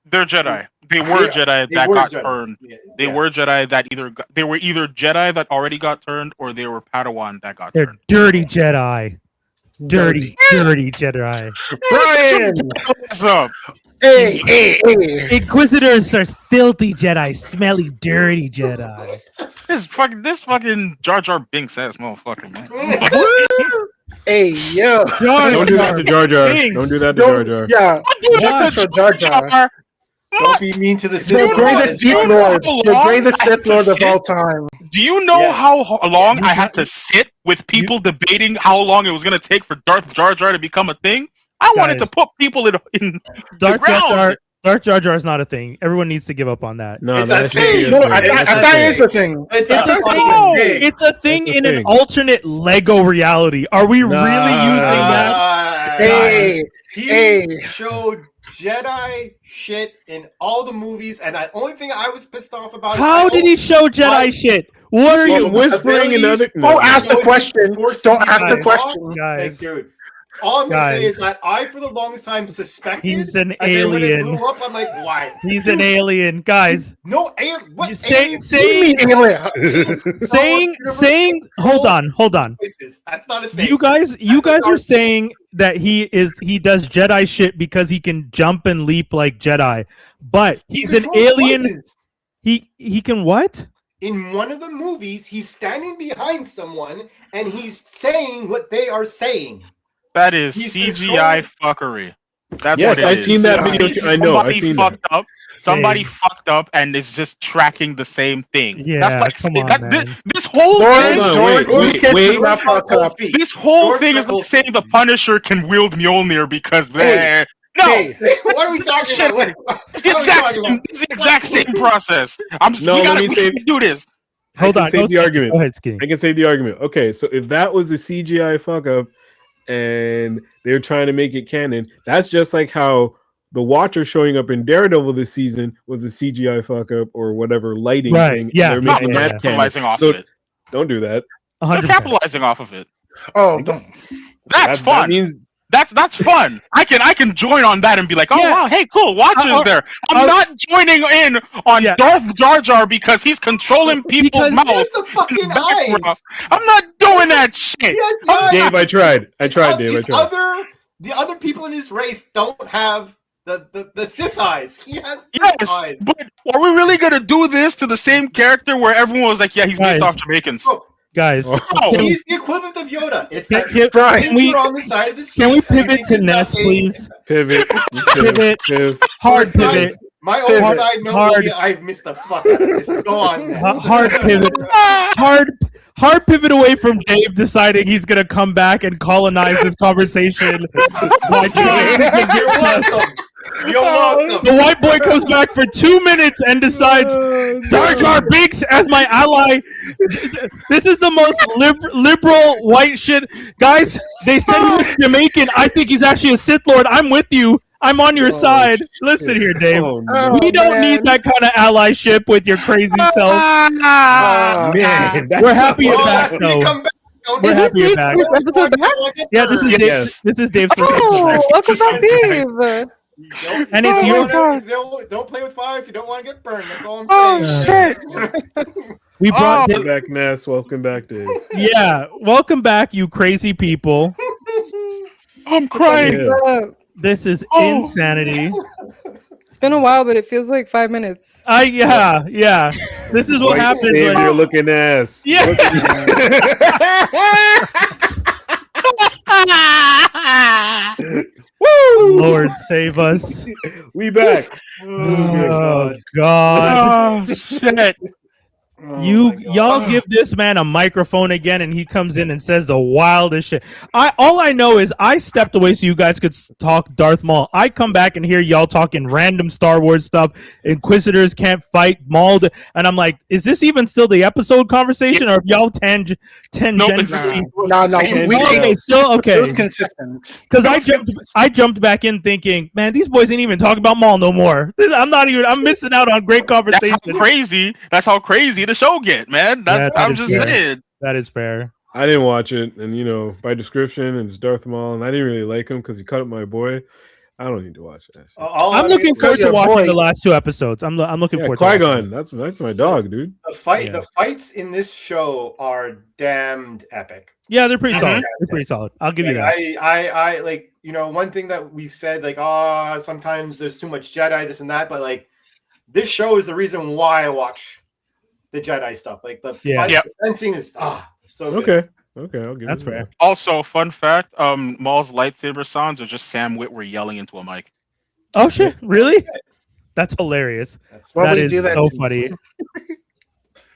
Jedi. They were Jedi that got turned. They were Jedi that they were either Jedi that already got turned or they were Padawan that got turned. They're dirty Jedi. Dirty Jedi. Brian! What's up? Hey. Inquisitors are filthy Jedi, smelly, dirty Jedi. This fucking Jar Jar Binks ass motherfucker, man. Hey, yo. Don't do that to Jar Jar. Don't do that to Jar Jar. Yeah. Don't do Jar Jar. Don't be mean to the Sith Lord. The greatest Sith Lord of all time. Do you know how long I had to sit with people debating how long it was going to take for Darth Jar Jar to become a thing? I wanted to put people in Darth Jar Jar is not a thing. Everyone needs to give up on that. No, it's a thing. That is a thing. It's a thing. It's a thing in an alternate Lego reality. Are we really using that? He showed Jedi shit in all the movies, and the only thing I was pissed off about. How did he show Jedi shit? What are you whispering? Another? Don't ask the question. Don't ask the question, guys. Dude. All I'm gonna say is that I, for the longest time, suspected he's an alien. Then when it blew up, I'm like, why? He's an alien, guys. No alien. What? Saying. Hold on. That's not a thing. You guys are saying that he does Jedi shit because he can jump and leap like Jedi, but he's an alien. Voices. He can what? In one of the movies, he's standing behind someone and he's saying what they are saying. That is CGI fuckery. That's what it is. I've seen that video. I know. I've seen that. Somebody fucked up and is just tracking the same thing. Yeah, that's like come on, man. This whole thing. Wait. This whole thing is like saying the Punisher can wield Mjolnir because no. What are we talking about? It's the exact same process. We can do this. Hold on. Save the argument. Go ahead, Skinny. I can save the argument. Okay, so if that was a CGI fuck up and they're trying to make it canon, that's just like how the Watcher showing up in Daredevil this season was a CGI fuck up or whatever lighting thing. Yeah, they're making that capitalizing off of it. Don't do that. 100%. They're capitalizing off of it. Oh, don't. That's fun. That means that's fun. I can join on that and be like, oh wow, hey, cool, Watcher's there. I'm not joining in on Darth Jar Jar because he's controlling people's mouths. He has the fucking eyes. I'm not doing that shit. Dave, I tried. Dave. The other people in his race don't have the Sith eyes. He has Sith eyes. But are we really gonna do this to the same character where everyone was like, yeah, he's based off Jamaicans? Guys, he's the equivalent of Yoda. It's that can we on the side of the screen. Can we pivot to Ness, please? Pivot. Hard pivot. My own side, I've missed the fuck out of this. Go on, Ness. Hard pivot. Hard pivot away from Dave deciding he's gonna come back and colonize this conversation by trying to convince us. You're welcome. The white boy comes back for 2 minutes and decides Jar Jar Binks as my ally. This is the most liberal white shit. Guys, they said he was Jamaican. I think he's actually a Sith Lord. I'm with you. I'm on your side. Listen here, Dave. We don't need that kind of allyship with your crazy self. Man, We're happy you're Oh, back, that's me though. come back. We're Is this happy you're Dave's back. first episode back? Yeah, this is Yes. Dave. This is Dave's first Oh, episode. welcome back, Dave. And it's your God. Don't play with fire if you don't want to get burned. That's all I'm Oh, saying. shit. We brought Welcome back, Ness. Welcome back, Dave. Yeah, welcome back, you crazy people. I'm crying. Yeah. This is insanity. It's been a while, but it feels like 5 minutes. Yeah. This is what White happens. savior When, looking ass. yeah. Woo! Lord save us. We back. Oh God. Oh shit. Y'all give this man a microphone again and he comes in and says the wildest shit. All I know is I stepped away so you guys could talk Darth Maul. I come back and hear y'all talking random Star Wars stuff. Inquisitors can't fight Maul, and I'm like, is this even still the episode conversation, or y'all tangent? No, it's the same. No. Okay, still okay. It was consistent. Because I jumped back in thinking, man, these boys ain't even talking about Maul no more. I'm missing out on great conversation. That's how crazy the show get, man. I'm just fair. saying. That is fair. I didn't watch it, and by description, it's Darth Maul, and I didn't really like him because he cut up my boy. I don't need to watch that. Shit. I'm looking forward to watching the last 2 episodes. I'm looking forward to Qui-Gon. That's my dog, dude. The fights in this show are damned epic. Yeah, they're pretty solid. They're pretty solid. I'll give you that. I like, one thing that we've said, like, sometimes there's too much Jedi, this and that, but like this show is the reason why I watch the Jedi stuff. Like the fencing is so good. Okay, I'll give That's it fair. Also, fun fact: Maul's lightsaber sounds are just Sam Witwer yelling into a mic. Oh shit! Really? That's hilarious. That is so funny.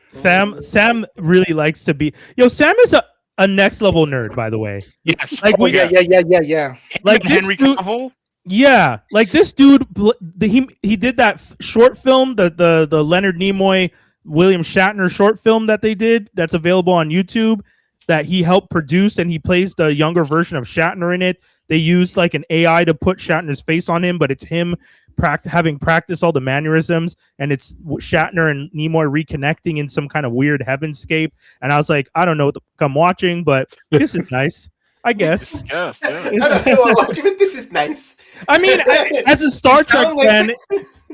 Sam really likes to be. Sam is a next level nerd, by the way. Yes. Yeah. Like this Henry dude- Cavill. Yeah, like this dude. He did that short film, the Leonard Nimoy, William Shatner short film that they did. That's available on YouTube. That he helped produce, and he plays the younger version of Shatner in it. They used like an AI to put Shatner's face on him, but it's him having practiced all the mannerisms, and it's Shatner and Nimoy reconnecting in some kind of weird heavenscape. And I was like, I don't know what the fuck I'm watching, but this is nice, I guess. Yes, yeah. I don't know what I'm watching, but this is nice. I mean, as a Star Trek fan,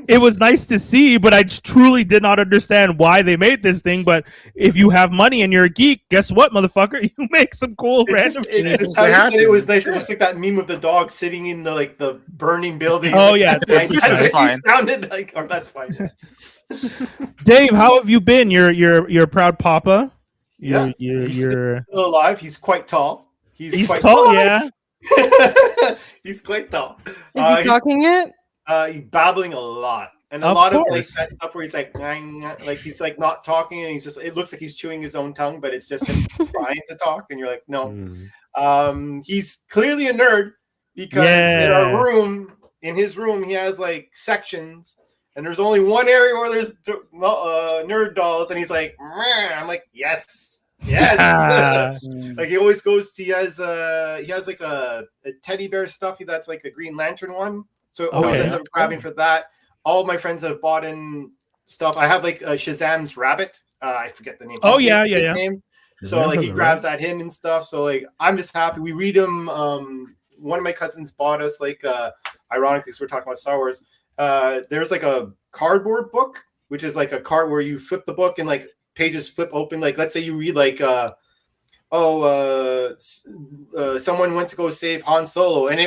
it was nice to see, but I truly did not understand why they made this thing. But if you have money and you're a geek, guess what, motherfucker? You make some cool random shit. It's how you said it was nice. It looks like that meme of the dog sitting in the burning building. Oh yeah, that's nice. That's fine. Sounded like, or that's fine. Dave, how have you been? You're a proud papa. He's still alive. He's quite tall. He's quite tall. Yeah, he's quite tall. Is he talking yet? He's babbling a lot, and a lot of like that stuff where he's like he's like not talking, and he's just, it looks like he's chewing his own tongue, but it's just him trying to talk, and you're like, no. He's clearly a nerd because in his room, he has like sections, and there's only one area where there's nerd dolls, and he's like, meh. I'm like, yes. Like he always goes to, he has like a teddy bear stuffy that's like a Green Lantern one. So it always ends up grabbing for that. All of my friends have bought in stuff. I have like Shazam's rabbit. I forget the name. His name. So like he grabs at him and stuff. So like I'm just happy. We read him. One of my cousins bought us like ironically, because we're talking about Star Wars. There's like a cardboard book, which is like a card where you flip the book and like pages flip open. Like let's say you read like someone went to go save Han Solo, and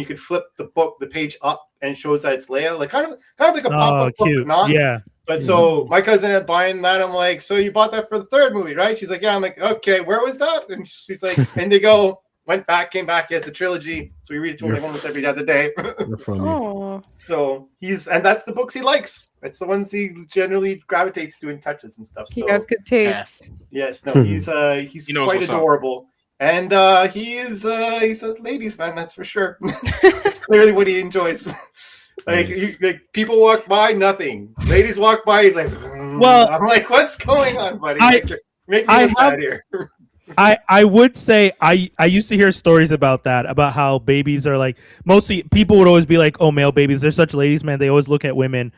you could flip the page up, and it shows that it's Leia, like kind of like a pop-up book, but not. Yeah. But so my cousin ended up buying that. I'm like, so you bought that for the third movie, right? She's like, yeah. I'm like, okay, where was that? And she's like, Indigo. Went back, came back. He has the trilogy, so we read it to him like almost every other day. So that's the books he likes. It's the ones he generally gravitates to and touches and stuff. He has good taste. Yes, no, he's quite adorable, and he's a ladies' man, that's for sure. It's clearly what he enjoys. Like people walk by, nothing. Ladies walk by, he's like, well, I'm like, what's going on, buddy? Make me look bad here. I would say I used to hear stories about that, about how babies are like, mostly people would always be like, oh, male babies, they're such ladies, man. They always look at women.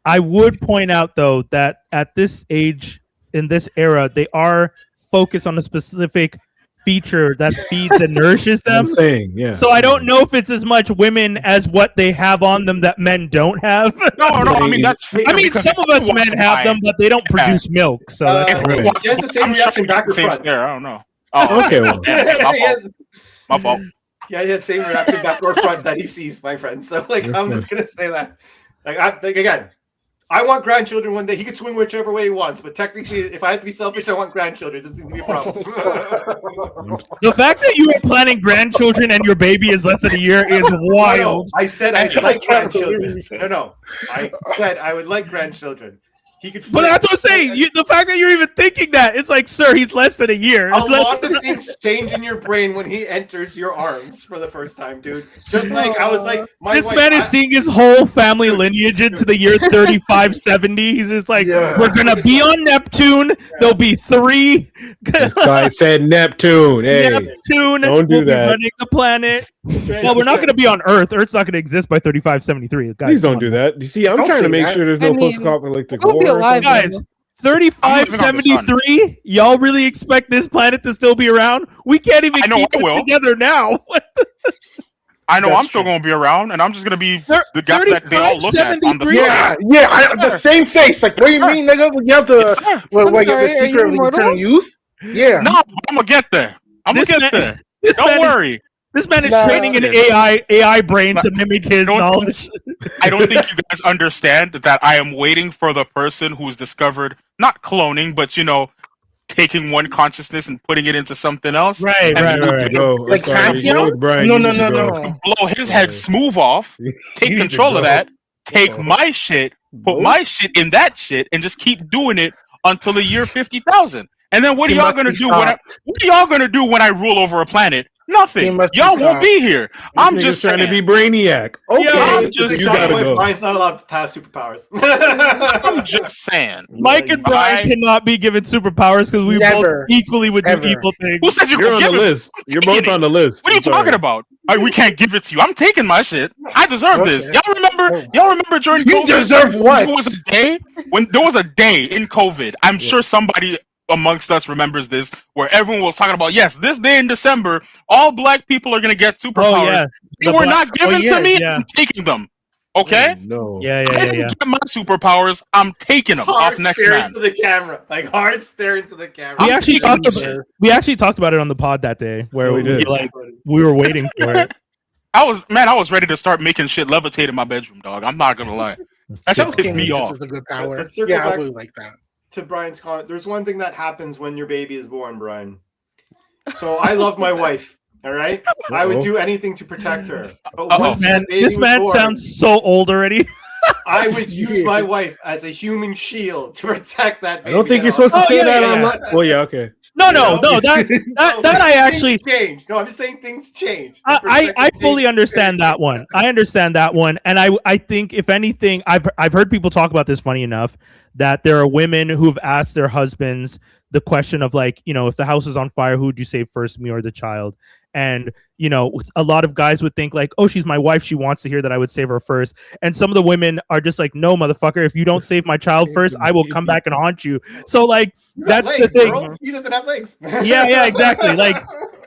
I would point out though that at this age, in this era, they are focused on a specific feature that feeds and nourishes them. I'm saying, yeah. So I don't know if it's as much women as what they have on them that men don't have. No. I mean, that's fair. I mean, some of us men have them, but they don't produce milk. So that's he has the same reaction back or front. There, I don't know. Oh, Okay, well. My fault. Yeah, he has the same reaction back or front that he sees, my friend. So, like, I'm just gonna say that. Like again, I want grandchildren one day. He could swing whichever way he wants, but technically, if I have to be selfish, I want grandchildren. It doesn't seem to be a problem. The fact that you are planning grandchildren and your baby is less than a year is wild. No, I said I like grandchildren. No. I said I would like grandchildren. He could. But that's what I'm saying. The fact that you're even thinking that, it's like, sir, he's less than a year. A lot of things change in your brain when he enters your arms for the first time, dude. Just like I was like, this man is seeing his whole family lineage into the year 3570. He's just like, we're gonna be on Neptune. There'll be 3. This guy said Neptune. Hey, Neptune. don't do that. Running the planet. Well, we're not going to be on Earth. Earth's not going to exist by 3573. Guys, please don't do that. You see, I'm trying to make sure there's no post-apocalyptic war. Guys, 3573. Y'all really expect this planet to still be around? We can't even keep it together now. I know I'm still going to be around, and I'm just going to be the guy that they all look at on the the same face. Like, what do you mean, nigga? You have the the secret of the eternal youth? Yeah. No, I'm going to get there. I'm going to get there. Don't worry. This man is training an AI brain to mimic his knowledge. I don't think you guys understand that I am waiting for the person who's discovered, not cloning, but, taking one consciousness and putting it into something else. Right. Like No. Blow his head smooth off, take control of that, take my shit, put my shit in that shit, and just keep doing it until the year 50,000. And then what are y'all gonna do when I rule over a planet? Nothing. Y'all won't be here. I'm just trying to be Brainiac. Okay, I'm just saying. Brian's not allowed to have superpowers. I'm just saying. Mike and Brian cannot be given superpowers because we both equally would do evil things. Who says you're on the list? You're both on the list. What are you talking about? We can't give it to you. I'm taking my shit. I deserve this. Y'all remember during COVID? You deserve what? There was a day in COVID. I'm sure somebody amongst us remembers this, where everyone was talking about, yes, this day in December, all black people are going to get superpowers. They were not given to me. I'm taking them. Okay? No. Yeah. I didn't get my superpowers. I'm taking them off next man. To the camera. Like hard staring to the camera. We actually talked about it on the pod that day where we were waiting for it. I was ready to start making shit levitate in my bedroom, dog. I'm not going to lie. That shit pissed me off. Is a good power. I really like that. To Brian's comment, there's one thing that happens when your baby is born, Brian. So I love my wife. All right, I would do anything to protect her. But once this man sounds so old already. I would use my wife as a human shield to protect that baby. I don't think you're supposed to say that online. Well, yeah, okay. No. That I actually change. No, I'm just saying things change. I fully understand that one. I understand that one, and I think if anything, I've heard people talk about this. Funny enough, that there are women who've asked their husbands the question of like, if the house is on fire, who would you save first, me or the child? And a lot of guys would think like, oh, she's my wife, she wants to hear that I would save her first. And some of the women are just like, no, motherfucker, if you don't save my child first, I will come back and haunt you. So like, that's legs, the thing. Bro. He doesn't have legs. Yeah, exactly. Like,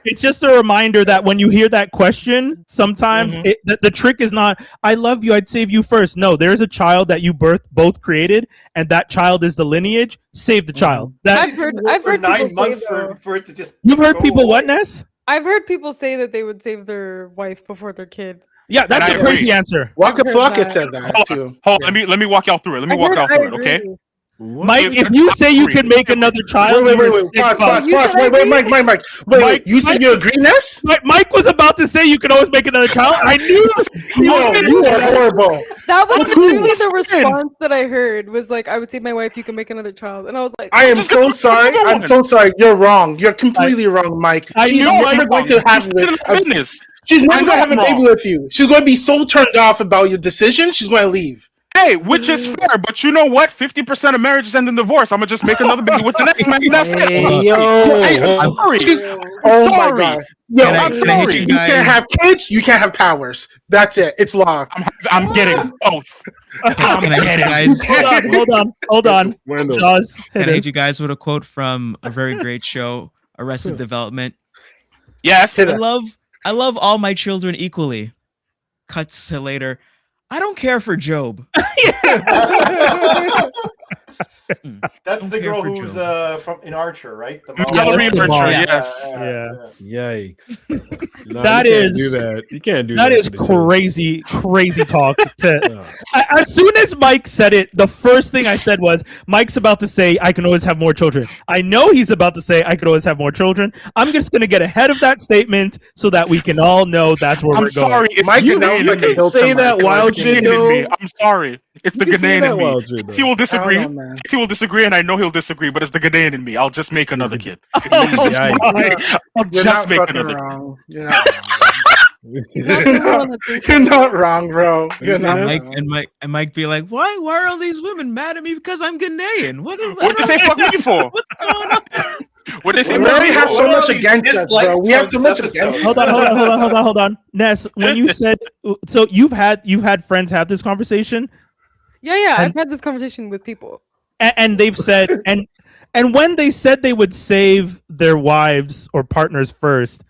it's just a reminder that when you hear that question, sometimes the trick is not, I love you, I'd save you first. No, there's a child that you both created, and that child is the lineage. Save the child. I've heard 9 months for it to just. You've heard people what, Ness? I've heard people say that they would save their wife before their kid. Yeah, that's a crazy answer. Waka Flocka said that too. Hold on, let me walk y'all through it. Okay? Mike, if you say you can make another child, wait, pause. Wait, you said you agree, Ness? Mike was about to say you can always make another child. I knew. You are horrible. That was literally the response that I heard. Was like, I would say my wife, you can make another child, and I was like, I am so sorry. I'm so sorry. You're wrong. You're completely wrong, Mike. She's never going to have She's never going to have a baby with you. She's going to be so turned off about your decision. She's going to leave. Hey, which is fair, but you know what? 50% of marriages end in divorce. I'm gonna just make another baby with the next man. That's it. I'm sorry. Oh my Sorry. god. Yo, I'm sorry. You can't have kids, you can't have powers. That's it. It's law. I'm getting both. I'm Can I hit you getting guys? Hold on. Wendell. Jaws, Can hit I us. hit you guys with a quote from a very great show, Arrested Development? Yes. Hit I it. love all my children equally. Cuts to later. I don't care for Job. That's the Don't care girl for who's from in Archer, right? The Valerie that's the Archer, mom. yes. Yikes. No, That you can't is- do that. You can't do That that. is to the children. crazy talk. Oh. As soon as Mike said it, the first thing I said was, Mike's about to say, I can always have more children. I know he's about to say, I could always have more children. I'm just going to get ahead of that statement so that we can all know that's where I'm we're sorry. going. It's Mike the sounds Ghanaian like in a me. You can say that It's wild like shit, Ghanaian in me. though. I'm sorry. It's the You can say Ghanaian that in me. wild shit, He will disagree. I don't know, man. He will disagree, and I know he'll disagree, but it's the Ghanaian in me. I'll just make another kid. Yikes. I'll You're just not make fucking another kid. wrong. You're not He's not the one that thinks You're that. not wrong, bro. You're see not that? wrong. And Mike be like, why are all these women mad at me because I'm Ghanaian? What they say fuck me for? What's going on? What they say We fuck already me have for? so What are much these against us, dislikes bro. We have towards so this much episode? against Hold on. Ness, when you said, so you've had friends have this conversation, Yeah, And- I've had this conversation with people. and they've said, and when they said they would save their wives or partners first,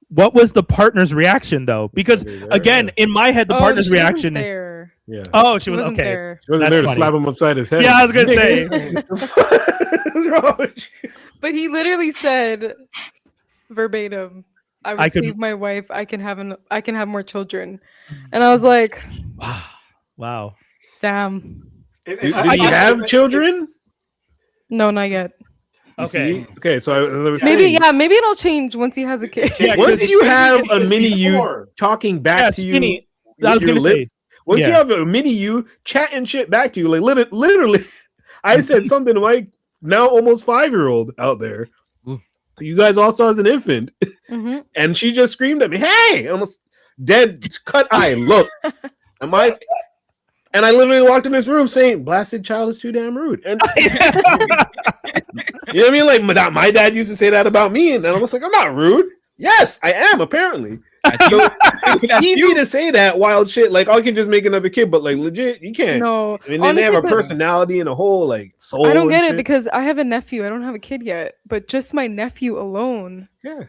what was the partner's reaction though? Because again, in my head, the partner's she wasn't reaction. there. Yeah. Oh, she She was wasn't okay. there. She wasn't That's there to funny. slap him upside his head. Yeah, I was gonna say. What's wrong with you? But he literally said verbatim, "I would I could- save my wife. I can have more children." And I was like, Wow. "Damn, Did he have children? no, not yet. Okay. See? Okay, so as I was Maybe, saying, yeah, maybe it'll change once he has a kid." Yeah, once you have a because mini you before- talking back Yeah, to you, skinny. I with was your gonna lips, say. once yeah. you have a mini you chatting shit back to you, like literally, I said something to my now almost 5-year-old out there. Ooh. You guys all saw as an infant, hmm and she just screamed at me, "Hey!" Almost dead cut eye look. And I literally walked in this room saying, "Blasted child is too damn rude." And you know what I mean? Like my dad used to say that about me, and I was like, "I'm not rude." Yes, I am, apparently. So it's easy to say that wild shit, like, "Oh, I can just make another kid," but like legit, you can't. No, I mean, then they have honestly, a but personality and a whole like soul. I don't and get it shit. because I have a nephew. I don't have a kid yet, but just my nephew alone, Yeah.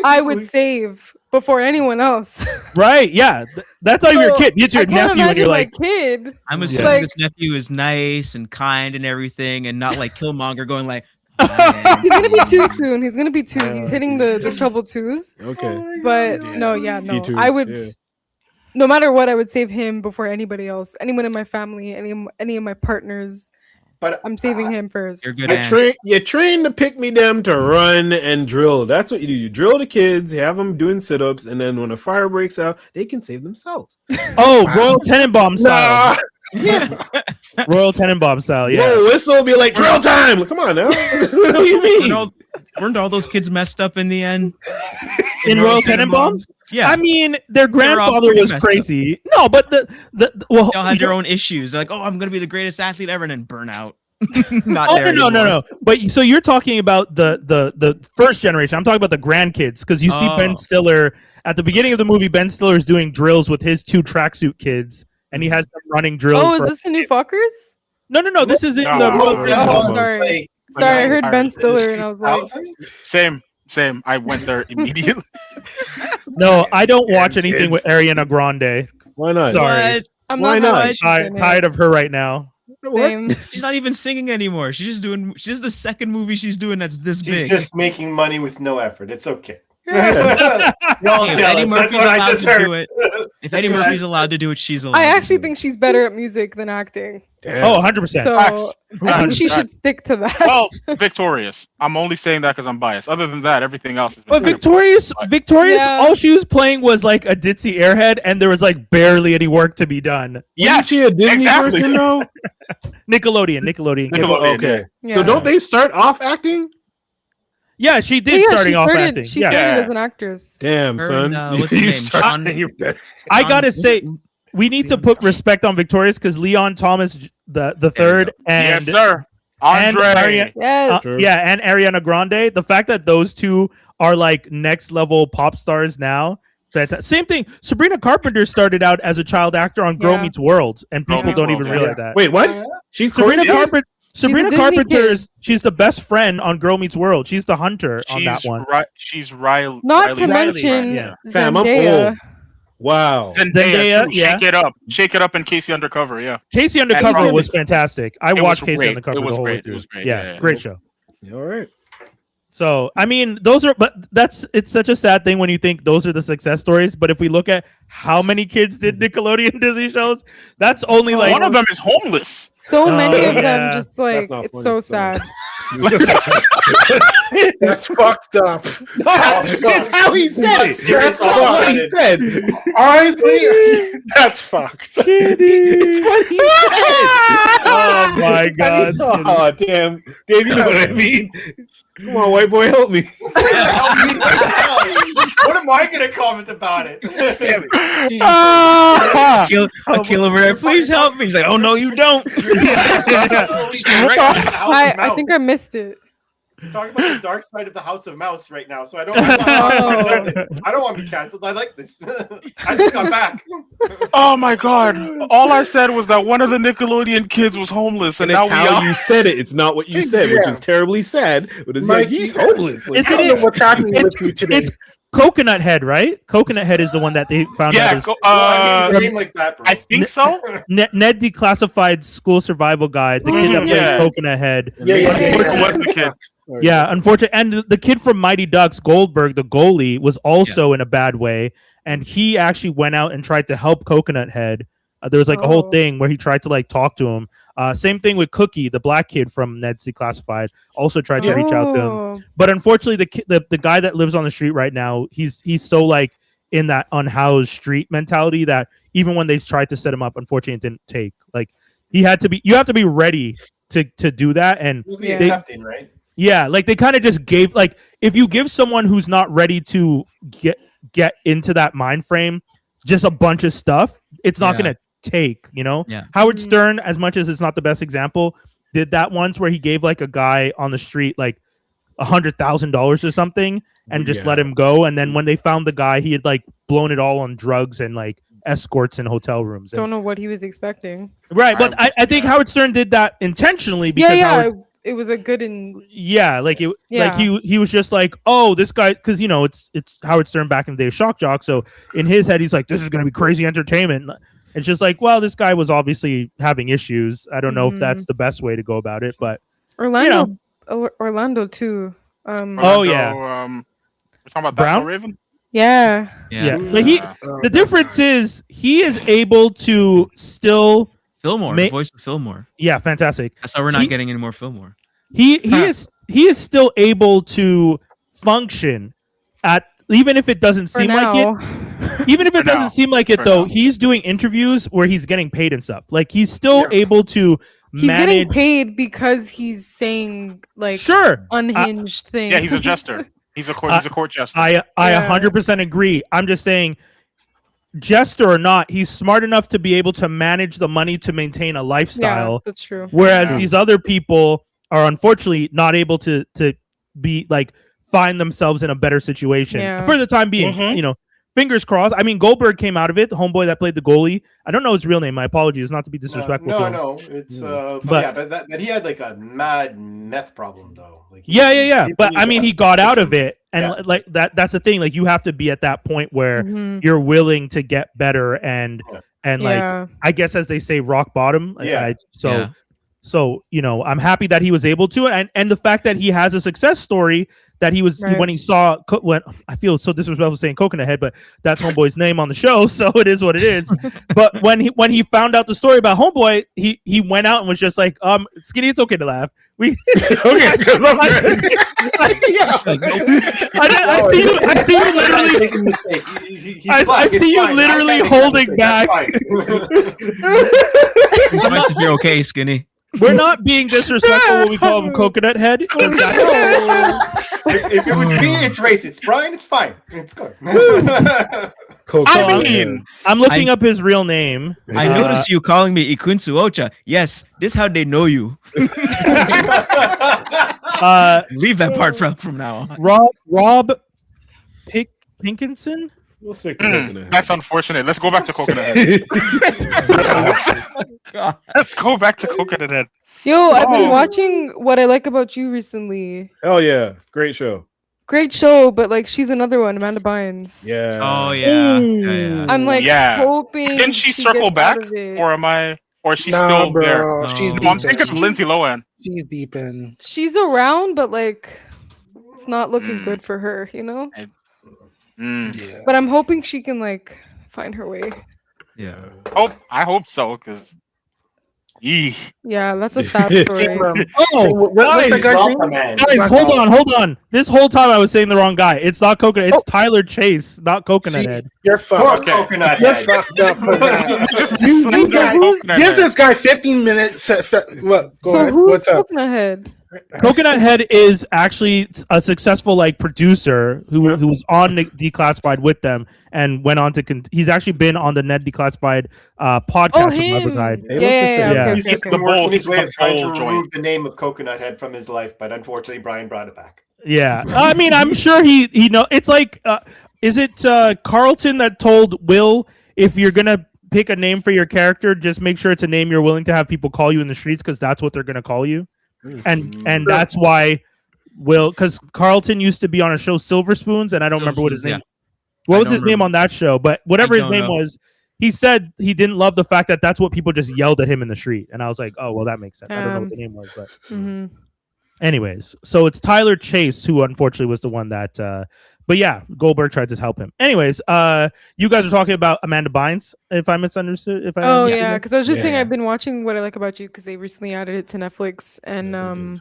I would save before anyone else. Right. Yeah. That's all your So, kid. It's your I can't nephew, and you're imagine like, my kid. I'm Yeah. assuming Like- this nephew is nice and kind and everything, and not like Killmonger going like, He's gonna be two soon. He's gonna be two. He's hitting the trouble twos. Okay. But no, no. T2s, I would, yeah. no matter what, I would save him before anybody else. Anyone in my family, any of my partners. But I'm saving him first. "You're good." You train the pick me them to run and drill. That's what you do. You drill the kids, you have them doing sit-ups, and then when a fire breaks out, they can save themselves. oh, Royal Tenenbaum style. Yeah. Royal Tenenbaum style. Yeah. Whoa, whistle be like drill time. Like, come on now. What do you mean? Weren't all those kids messed up in the end? In Royal Tenenbaums? Yeah. I mean, their They were all grandfather pretty was messed up. crazy. No, but well, They all had their own issues. They're like, "Oh, I'm gonna be the greatest athlete ever," and then burn out. Not Oh there no. anymore. But so you're talking about the first generation. I'm talking about the grandkids because you see Oh. Ben Stiller at the beginning of the movie. Ben Stiller is doing drills with his 2 tracksuit kids, and he has them running drills. Oh, is for- this the new Fockers? No. This is in No, the no, Royal no, Tenenbaums. no. Sorry. Sorry, I heard Ben Stiller and I was like, 2000? Same. I went there immediately. No, I don't watch anything with Ariana Grande. Why not? Sorry. What? I'm Why not not? having interest in it. Tired of her right now. Same. She's not even singing anymore. She's just the second movie she's doing that's this She's big. just making money with no effort. It's okay. Yeah. Y'all If tell Eddie us. That's Murphy's what I allowed just to do heard. it, if Eddie That's what Murphy's allowed to do it, she's allowed. I to actually do think she's better at music than acting. Damn. Oh, 100%. So Facts. I think she Facts. should stick to that. Well, victorious. I'm only saying that because I'm biased. Other than that, everything else is. But Victorious, Yeah. all she was playing was like a ditzy airhead, and there was like barely any work to be done. Yes, Isn't she a Disney exactly. person though? Nickelodeon. Nickelodeon, Okay. Yeah. So don't they start off acting? Yeah, she did Yeah, starting she off started, acting. She Yeah. started Yeah. as an actress. Damn, Her son. and, what's his You name? start- Sean- you better- I gotta say, we need to put respect on Victorious because Leon Thomas the third and yes, sir. Andre. Yes. and Ariana Grande. The fact that those two are like next level pop stars now. Same thing. Sabrina Carpenter started out as a child actor on Girl Yeah. Meets World, and Girl people Meets don't World, even yeah. realize that. Wait, what? She's Sabrina Korean? Carpenter. Sabrina Disney Carpenter's. She's the best friend on Girl Meets World. She's the hunter on that She's one. she's Riley. Not to Riley's mention yeah. Fam, I'm Zendaya. old. Wow. Zendaya, too. yeah. Shake it up, and Casey Undercover. Yeah, Casey Undercover Robin. was fantastic. I It watched was Casey great. Undercover It was the whole way great. through. It was great. Yeah, Yeah. great show. All right. So I mean, it's such a sad thing when you think those are the success stories. But if we look at how many kids did Nickelodeon Disney shows, that's only like one of them is homeless. So many of yeah. them just like not it's funny, so sorry. sad. That's fucked up. That's how he said it. Serious That's what he said. Honestly, that's fucked. It's what he said. oh my god. Oh, damn. Dave, you know what I mean? Come on, white boy, help me. What am I gonna comment about it? Damn it. Kill over there. Please help me. He's like, oh no, you don't. I think I missed it. Talking about the dark side of the House of Mouse right now, so I don't. I don't want to be canceled. I like this. I just got back. Oh my god! All I said was that one of the Nickelodeon kids was homeless, and And now it's we how are. you said it. It's not what you said, which is terribly sad. But it's like, Mikey, he's homeless. Like, I don't know what's happening with you today. It's Coconut Head, right? Coconut Head is the one that they found out. Yeah, Is I mean, a name like that, bro. I think so. Ned Declassified School Survival Guide. The kid that played Yes. Coconut Head. Which was the kid? Yeah, unfortunately, and the kid from Mighty Ducks, Goldberg, the goalie, was also in a bad way, and he actually went out and tried to help Coconut Head. There was like a whole Oh. thing where he tried to like talk to him. Same thing with Cookie, the black kid from Ned's Declassified, also tried to reach out to him. Oh. But unfortunately, the guy that lives on the street right now, he's so like in that unhoused street mentality that even when they tried to set him up, unfortunately, it didn't take. Like you have to be ready to do that, and You'll be Yeah. accepting, right? yeah, like they kind of just gave like if you give someone who's not ready to get into that mind frame just a bunch of stuff, it's not Yeah. gonna take, you know? Yeah. Howard Mhm. Stern, as much as it's not the best example, did that once where he gave like a guy on the street like $100,000 or something and just let him go. And then when they found the guy, he had like blown it all on drugs and like escorts in hotel rooms. Don't know what he was expecting. Right, but I think Howard Stern did that intentionally because Howard, it was a good and yeah, like it, like Yeah. he was just like, oh, this guy, because you know it's Howard Stern back in the day of Shock Jock, so in his head he's like, this is gonna be crazy entertainment. It's just like, well, this guy was obviously having issues. I don't know if that's the best way to go about it, but Orlando, Orlando too. Oh, yeah. We're talking about Brown? That's Raven. Yeah. yeah, like the difference is he is able to still, Fillmore, the voice of Fillmore. yeah, fantastic. That's how we're not He- getting any more Fillmore. He is still able to function at even if it doesn't For seem like now. it. Even if it For now. doesn't seem like it, For though, now. he's doing interviews where he's getting paid and stuff. Like he's still able to He's getting manage. paid because he's saying like Sure, unhinged things. Yeah, he's a jester. He's a court jester. I Yeah. 100% agree. I'm just saying, jester or not, he's smart enough to be able to manage the money to maintain a Yeah, lifestyle. that's true. Whereas Yeah. these other people are unfortunately not able to be like find themselves in a better situation Yeah. for the time being. Mhm. You know, fingers crossed. I mean, Goldberg came out of it. The homeboy that played the goalie. I don't know his real name. My apologies, not to be disrespectful. to him. No, it's But- but he had like a mad meth problem though. Like Yeah. But I mean, he got out of it, and Yeah. like that's the thing. Like you have to be at that point where Mhm. you're willing to get better and like Yeah. I guess as they say, rock bottom. Yeah. So you know, I'm happy that he was able to, and the fact that he has a success story that he was Right. when he saw when I feel so disrespectful saying Coconut Head, but that's Homeboy's name on the show, so it is what it is. But when he found out the story about Homeboy, he went out and was just like, Skinny, it's okay to laugh. We Okay, because I'm good. I see you literally. making a mistake. He's I black. It's see you fine. literally I'm making a holding mistake. back. That's fine. Nice if you're okay, Skinny. We're not being disrespectful when we call him Coconut Head. 'cause that- if it was me, it's racist. Brian, it's fine. It's good. Coconut I Head. mean, I'm looking up his real name. I noticed you calling me Ikunsu Ocha. Yes, this is how they know you. Leave that part from now on. Rob Pinkinson. We'll stick to Coconut Head. that's unfortunate. Let's go back to Coconut Head. Let's go back to Coconut Head. Yo, I've been Oh. watching What I Like About You recently. Hell yeah, great show. Great show, but like she's another one, Amanda Bynes. Yeah. Oh yeah. I'm like Yeah. hoping. Didn't she circle gets out back, of it. or am I? Or is she Nah, still bro. there? She's No. deep No, I'm in. thinking of Lindsay Lohan. She's deep in. She's around, but like it's not looking Mm. good for her, you know. Mm. Yeah. But I'm hoping she can like find her way. Yeah. I hope so, because. Yeah, that's a sad Same, story. What's that guy's name? Guys, hold on. This whole time I was saying the wrong guy. It's not Coconut. It's Tyler Chase, not Coconut See, Head. You're Poor fucked. Coconut You're Head. fucked up for that. You You Coconut Give Head. this guy 15 minutes. Look, go So ahead. who's What's up? Coconut Head? Coconut Head is actually a successful like producer who was on Declassified with them and went on to. He's actually been on the Ned Declassified podcast. Oh, with him. Rubber Guide. Yeah, yeah, Yeah. okay, He's okay, just okay. been working his The way of trying to bowl joint. remove the name of Coconut Head from his life, but unfortunately, Brian brought it back. Yeah, I mean, I'm sure he know. It's like, is it Carlton that told Will, if you're gonna pick a name for your character, just make sure it's a name you're willing to have people call you in the streets because that's what they're gonna call you, and that's why Will, because Carlton used to be on a show Silver Spoons, and I don't remember what his name. Yeah. What I was don't his name remember. on that show? But whatever I his don't name know. was, he said he didn't love the fact that that's what people just yelled at him in the street, and I was like, oh well, that makes sense. I don't know what the name was, but. Mhm. Anyways, so it's Tyler Chase who unfortunately was the one that but yeah, Goldberg tried to help him. Anyways, you guys are talking about Amanda Bynes, if I misunderstood. If I Oh understood yeah, that? because I was just saying Yeah. I've been watching What I Like About You because they recently added it to Netflix, and Yeah,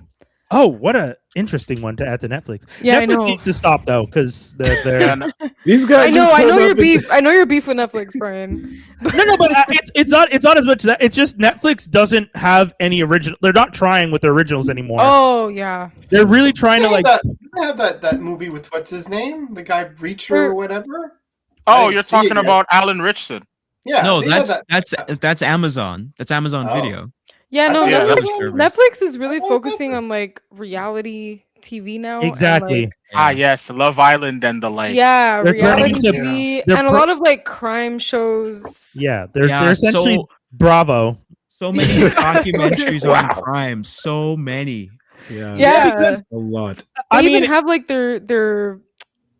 Oh, what a interesting one to add to Netflix. yeah, I Netflix know. needs to stop though, because they're And These guys. I know just pulled your up and- beef. I know your beef with Netflix, Brian. no, but it's not as much that. It's just Netflix doesn't have any original. They're not trying with their originals anymore. Oh yeah, They're really trying to like. They have that movie with what's his name, the guy Reacher or whatever. oh, I you're see it talking yet. about Alan Richson. Yeah, No, they had that's Amazon. That's Amazon Oh. Video. yeah. I No, thought Yeah, that Netflix, was- Netflix is really Oh, focusing okay. on like reality TV now. and, Exactly. like, Ah, yes, Love Island and the like. yeah, They're turning reality into- TV they're and a pro- lot of like crime shows. Yeah, they're Yeah, essentially Bravo. so many documentaries on crime. So many. Yeah. Yeah. because A lot. They I even mean, have like their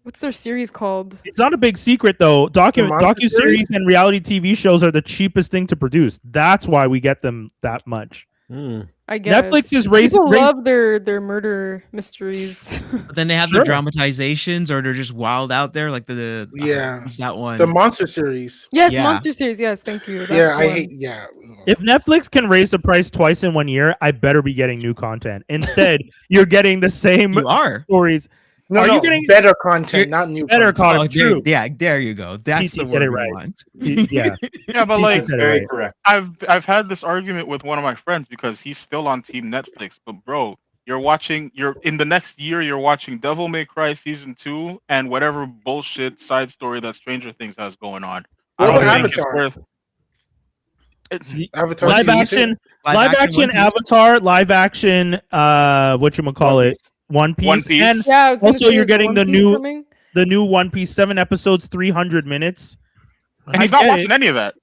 what's their series called? it's not a big secret though. Monster Docu-series and reality TV shows are the cheapest thing to produce. That's why we get them that much. Mm. I guess Netflix is raising. people love their murder mysteries. But then they have Sure. the dramatizations, or they're just wild out there, like the Yeah. what's that one? The monster series. Yes, Yeah. monster series. Yes, thank you. That's Yeah, the I one. hate. Yeah. If Netflix can raise the price twice in 1 year, I better be getting new content. Instead, you're getting the same you are. stories. No, Are no, you getting better content, not new. better content. content? True. Yeah, there you go. That's TT the said word it we right. want. Yeah, Yeah, but TT like said it very right. correct. I've had this argument with one of my friends because he's still on Team Netflix. But bro, you're in the next year you're watching Devil May Cry season 2 and whatever bullshit side story that Stranger Things has going on. I What don't about think it's Avatar? worth. Avatar. Live season action, two? live action One Piece. Avatar, live action. Whatchamacallit, One Piece, One Piece. and Yeah, I was gonna Also, say, you're is getting One the Piece new- coming? the new One Piece 7 episodes, 300 minutes. And he's I not get watching it. any of that.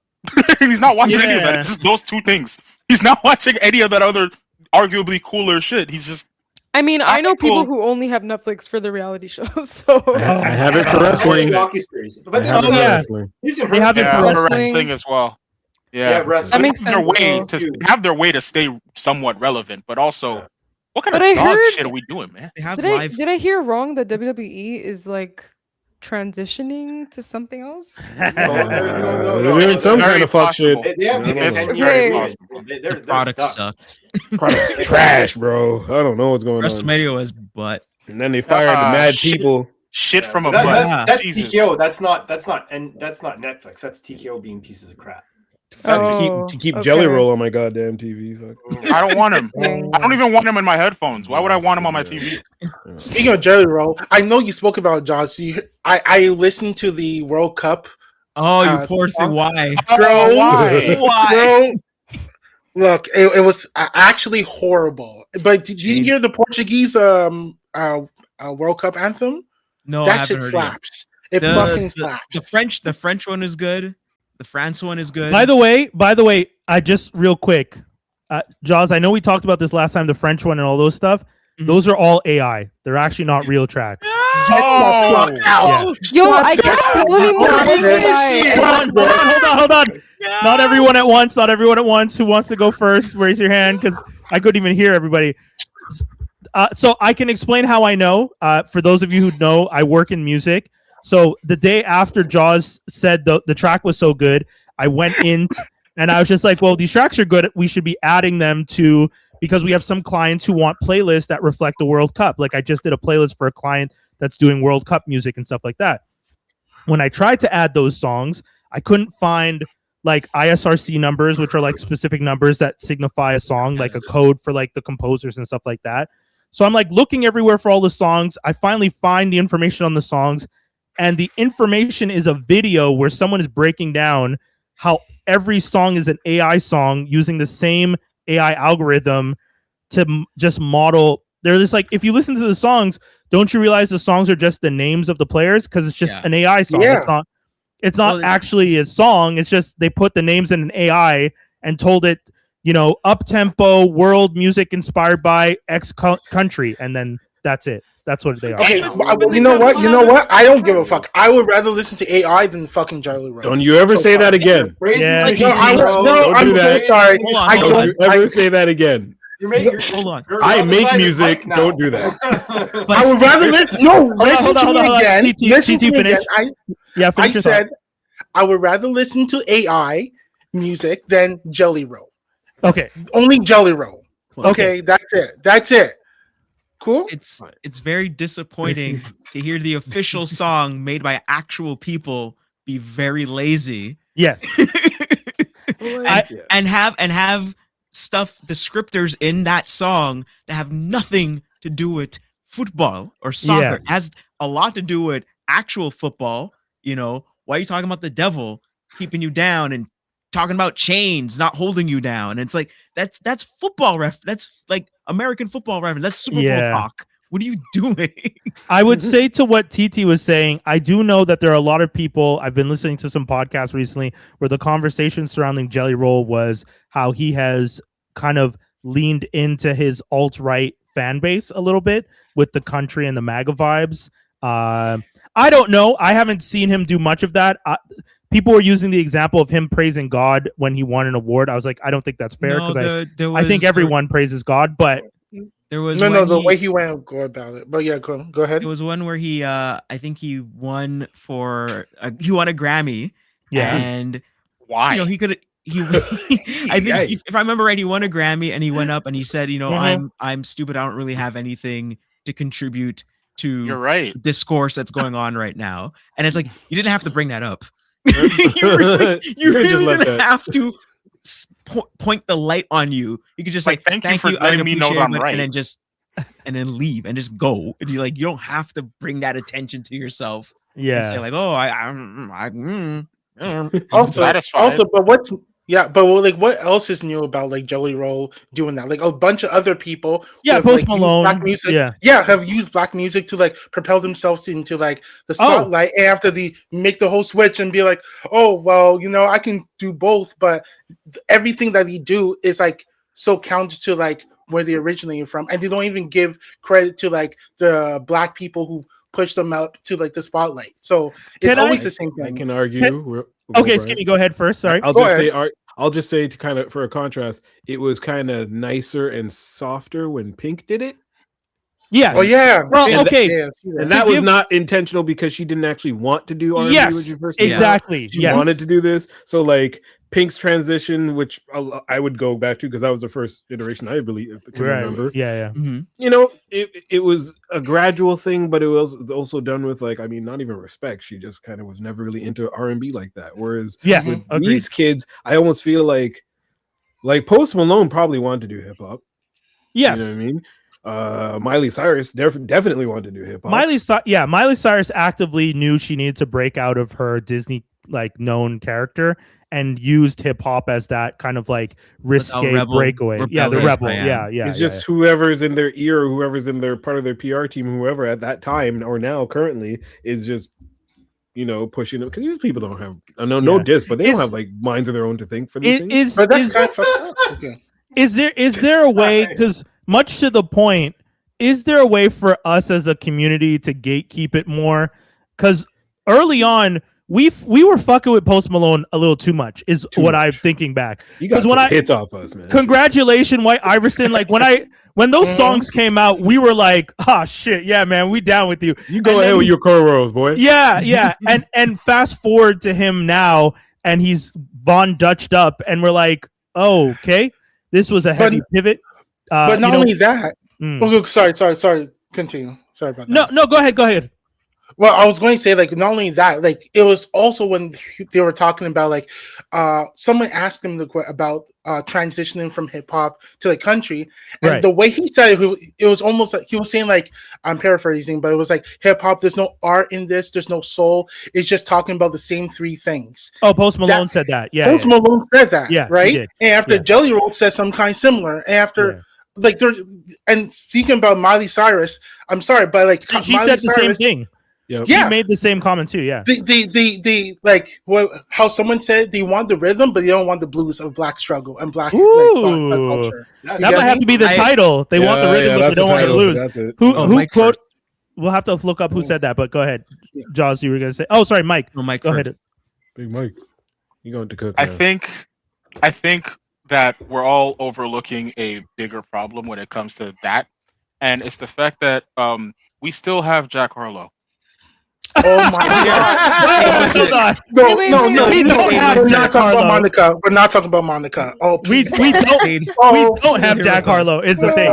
He's not watching any of that. Yeah. It's just those two things. He's not watching any of that other arguably cooler shit. He's just I mean, I know people Cool. who only have Netflix for the reality shows. So I have it for wrestling. Docuseries. I But have it for yeah. wrestling. He's in They have it yeah, for for wrestling. wrestling as well. Yeah, Yeah, wrestling. That makes They have their way sense, though. to have their way to stay somewhat relevant, but also what kind But of I dog heard- shit are we doing, man? They have did live. I hear wrong that WWE is like transitioning to something else? They're doing some Very kind of fuck shit. possible. They have I don't a know. 10-year Okay. agreement. The They're product stuck. sucks. Product trash, bro. I don't know what's going on. WrestleMania was butt. And then they fired the mad shit. people. Shit from a That- butt. that's that's Jesus. TKO. That's not Netflix. That's TKO being pieces of crap. Oh, To keep Jelly okay. Roll on my goddamn TV. Fuck. I don't want him. Dang. I don't even want him in my headphones. Why would I want him on my TV? Speaking of Jelly Roll, I know you spoke about Jaws. I listened to the World Cup Oh, you poor thing. Why? Bro, why? Why? bro. Look, it was actually horrible. But did you hear the Portuguese World Cup anthem? No, I That haven't shit heard it yet. slaps. It fucking The slaps. the French one is good. The France one is good. By the way, I just real quick, Jaws. I know we talked about this last time, the French one and all those stuff. Mhm. Those are all AI. They're actually not real tracks. Fuck out. Yo, I get totally more Hold on. Not everyone at once. Not everyone at once. Who wants to go first? Raise your hand, because I couldn't even hear everybody. So I can explain how I know. For those of you who know, I work in music. So the day after Jaws said the track was so good, I went in and I was just like, well, these tracks are good. We should be adding them to, because we have some clients who want playlists that reflect the World Cup. Like I just did a playlist for a client that's doing World Cup music and stuff like that. When I tried to add those songs, I couldn't find like ISRC numbers, which are like specific numbers that signify a song, like a code for like the composers and stuff like that. So I'm like looking everywhere for all the songs. I finally find the information on the songs, and the information is a video where someone is breaking down how every song is an AI song using the same AI algorithm to just model. They're just like, if you listen to the songs, don't you realize the songs are just the names of the players? Because it's just an AI song. Yeah. It's not actually a song. It's just they put the names in an AI and told it, up-tempo world music inspired by X country, and then that's it. That's what they are. Okay, you know what? I don't give a fuck. I would rather listen to AI than fucking Jelly Roll. Don't you ever say that again. Yeah, I'm so sorry. Hold on, I hold Don't on. you ever say that again. Hold on. I make music. Don't do that. I would rather listen to me again. Listen to me again. I said I would rather listen to AI music than Jelly Roll. Okay. Only Jelly Roll. Okay, that's it. Cool. It's very disappointing to hear the official song made by actual people be very lazy. Yes. and have stuff, descriptors in that song that have nothing to do with football or soccer. Yes. It has a lot to do with actual football. Why are you talking about the devil keeping you down and talking about chains not holding you down? And it's like that's football that's like American football reference. That's Super Bowl talk. What are you doing? I would say to what TT was saying, I do know that there are a lot of people. I've been listening to some podcasts recently where the conversation surrounding Jelly Roll was how he has kind of leaned into his alt-right fan base a little bit with the country and the MAGA vibes. I don't know. I haven't seen him do much of that. People were using the example of him praising God when he won an award. I was like, I don't think that's fair, because I think everyone praises God, but there was the way he went go about it. But yeah, go ahead. It was one where he I think he won he won a Grammy. Yeah. And why? I think if I remember right, he won a Grammy and he went up and he said, I'm stupid. I don't really have anything to contribute to You're right. discourse that's going on right now. And it's like, you didn't have to bring that up. you really didn't have to point the light on you. You could just like, thank you for letting me know that I'm right, and then leave and just go. And you're like, you don't have to bring that attention to yourself. Yeah. And say like, oh, also, but what else is new about like Jelly Roll doing that? Like a bunch of other people, Post Malone, black music, have used black music to like propel themselves into like the spotlight. And after they make the whole switch and be like, oh well, I can do both, but everything that they do is like so counter to like where they originally from, and they don't even give credit to like the black people who push them out to like the spotlight. So it's always the same thing. I can argue. Okay, Skinny, go ahead first. Sorry. I'll just say to kind of for a contrast, it was kind of nicer and softer when Pink did it. Yeah. Oh yeah. Well, okay. And that was not intentional because she didn't actually want to do R&B when she first came out. She wanted to do this. So like Pink's transition, which I would go back to because that was the first iteration I believe can remember. Yeah. Mm-hmm. It was a gradual thing, but it was also done with like, I mean, not even respect. She just kind of was never really into R&B like that. Whereas with these kids, I almost feel like Post Malone probably wanted to do hip hop. Yes. You know what I mean? Miley Cyrus definitely wanted to do hip hop. Miley Cyrus actively knew she needed to break out of her Disney like known character and used hip hop as that kind of like risque rebel- breakaway. Yeah, the rebellious rebel. I am. Yeah. It's just whoever's in their ear, or whoever's in their part of their PR team, whoever at that time or now currently is just, pushing them, because these people don't have no diss, but they don't have like minds of their own to think for these things. But that's kind of fucked up. Okay. Is there a way, because much to the point, is there a way for us as a community to gatekeep it more? Because early on, we were fucking with Post Malone a little too much, is what I'm thinking back. You got some hits off us, man. Congratulations, White Iverson. Like when those songs came out, we were like, oh shit, yeah, man, we down with you. You go ahead with your cornrows, boy. Yeah. and fast forward to him now, and he's Von Dutched up, and we're like, oh, okay, this was a heavy pivot. But not only that. Oh, sorry. Continue. Sorry about that. No, go ahead. Well, I was going to say, like, not only that, like, it was also when they were talking about, like, someone asked him about transitioning from hip hop to the country, and the way he said it was almost like he was saying, like, I'm paraphrasing, but it was like hip hop. There's no art in this. There's no soul. It's just talking about the same three things. Oh, Post Malone said that. Yeah, Post Malone said that. Yeah, right. And after Jelly Roll said some kind similar, and after. Like there, and speaking about Miley Cyrus, I'm sorry, but like she said the same thing. Yep. Yeah, she made the same comment too. Yeah, the like how someone said they want the rhythm, but they don't want the blues of black struggle and black culture. That might have to be the title. They want the rhythm, but they don't want the blues. Who quote? We'll have to look up who said that. But go ahead, Jaws. You were gonna say? Oh, sorry, Mike. No, Mike. Go ahead. Big Mike. You going to cook? I think that we're all overlooking a bigger problem when it comes to that, and it's the fact that we still have Jack Harlow. Oh my god! No, we don't have. We're not talking about Monica. We're not talking about Monica. Oh, we don't have Jack Harlow. Is the thing.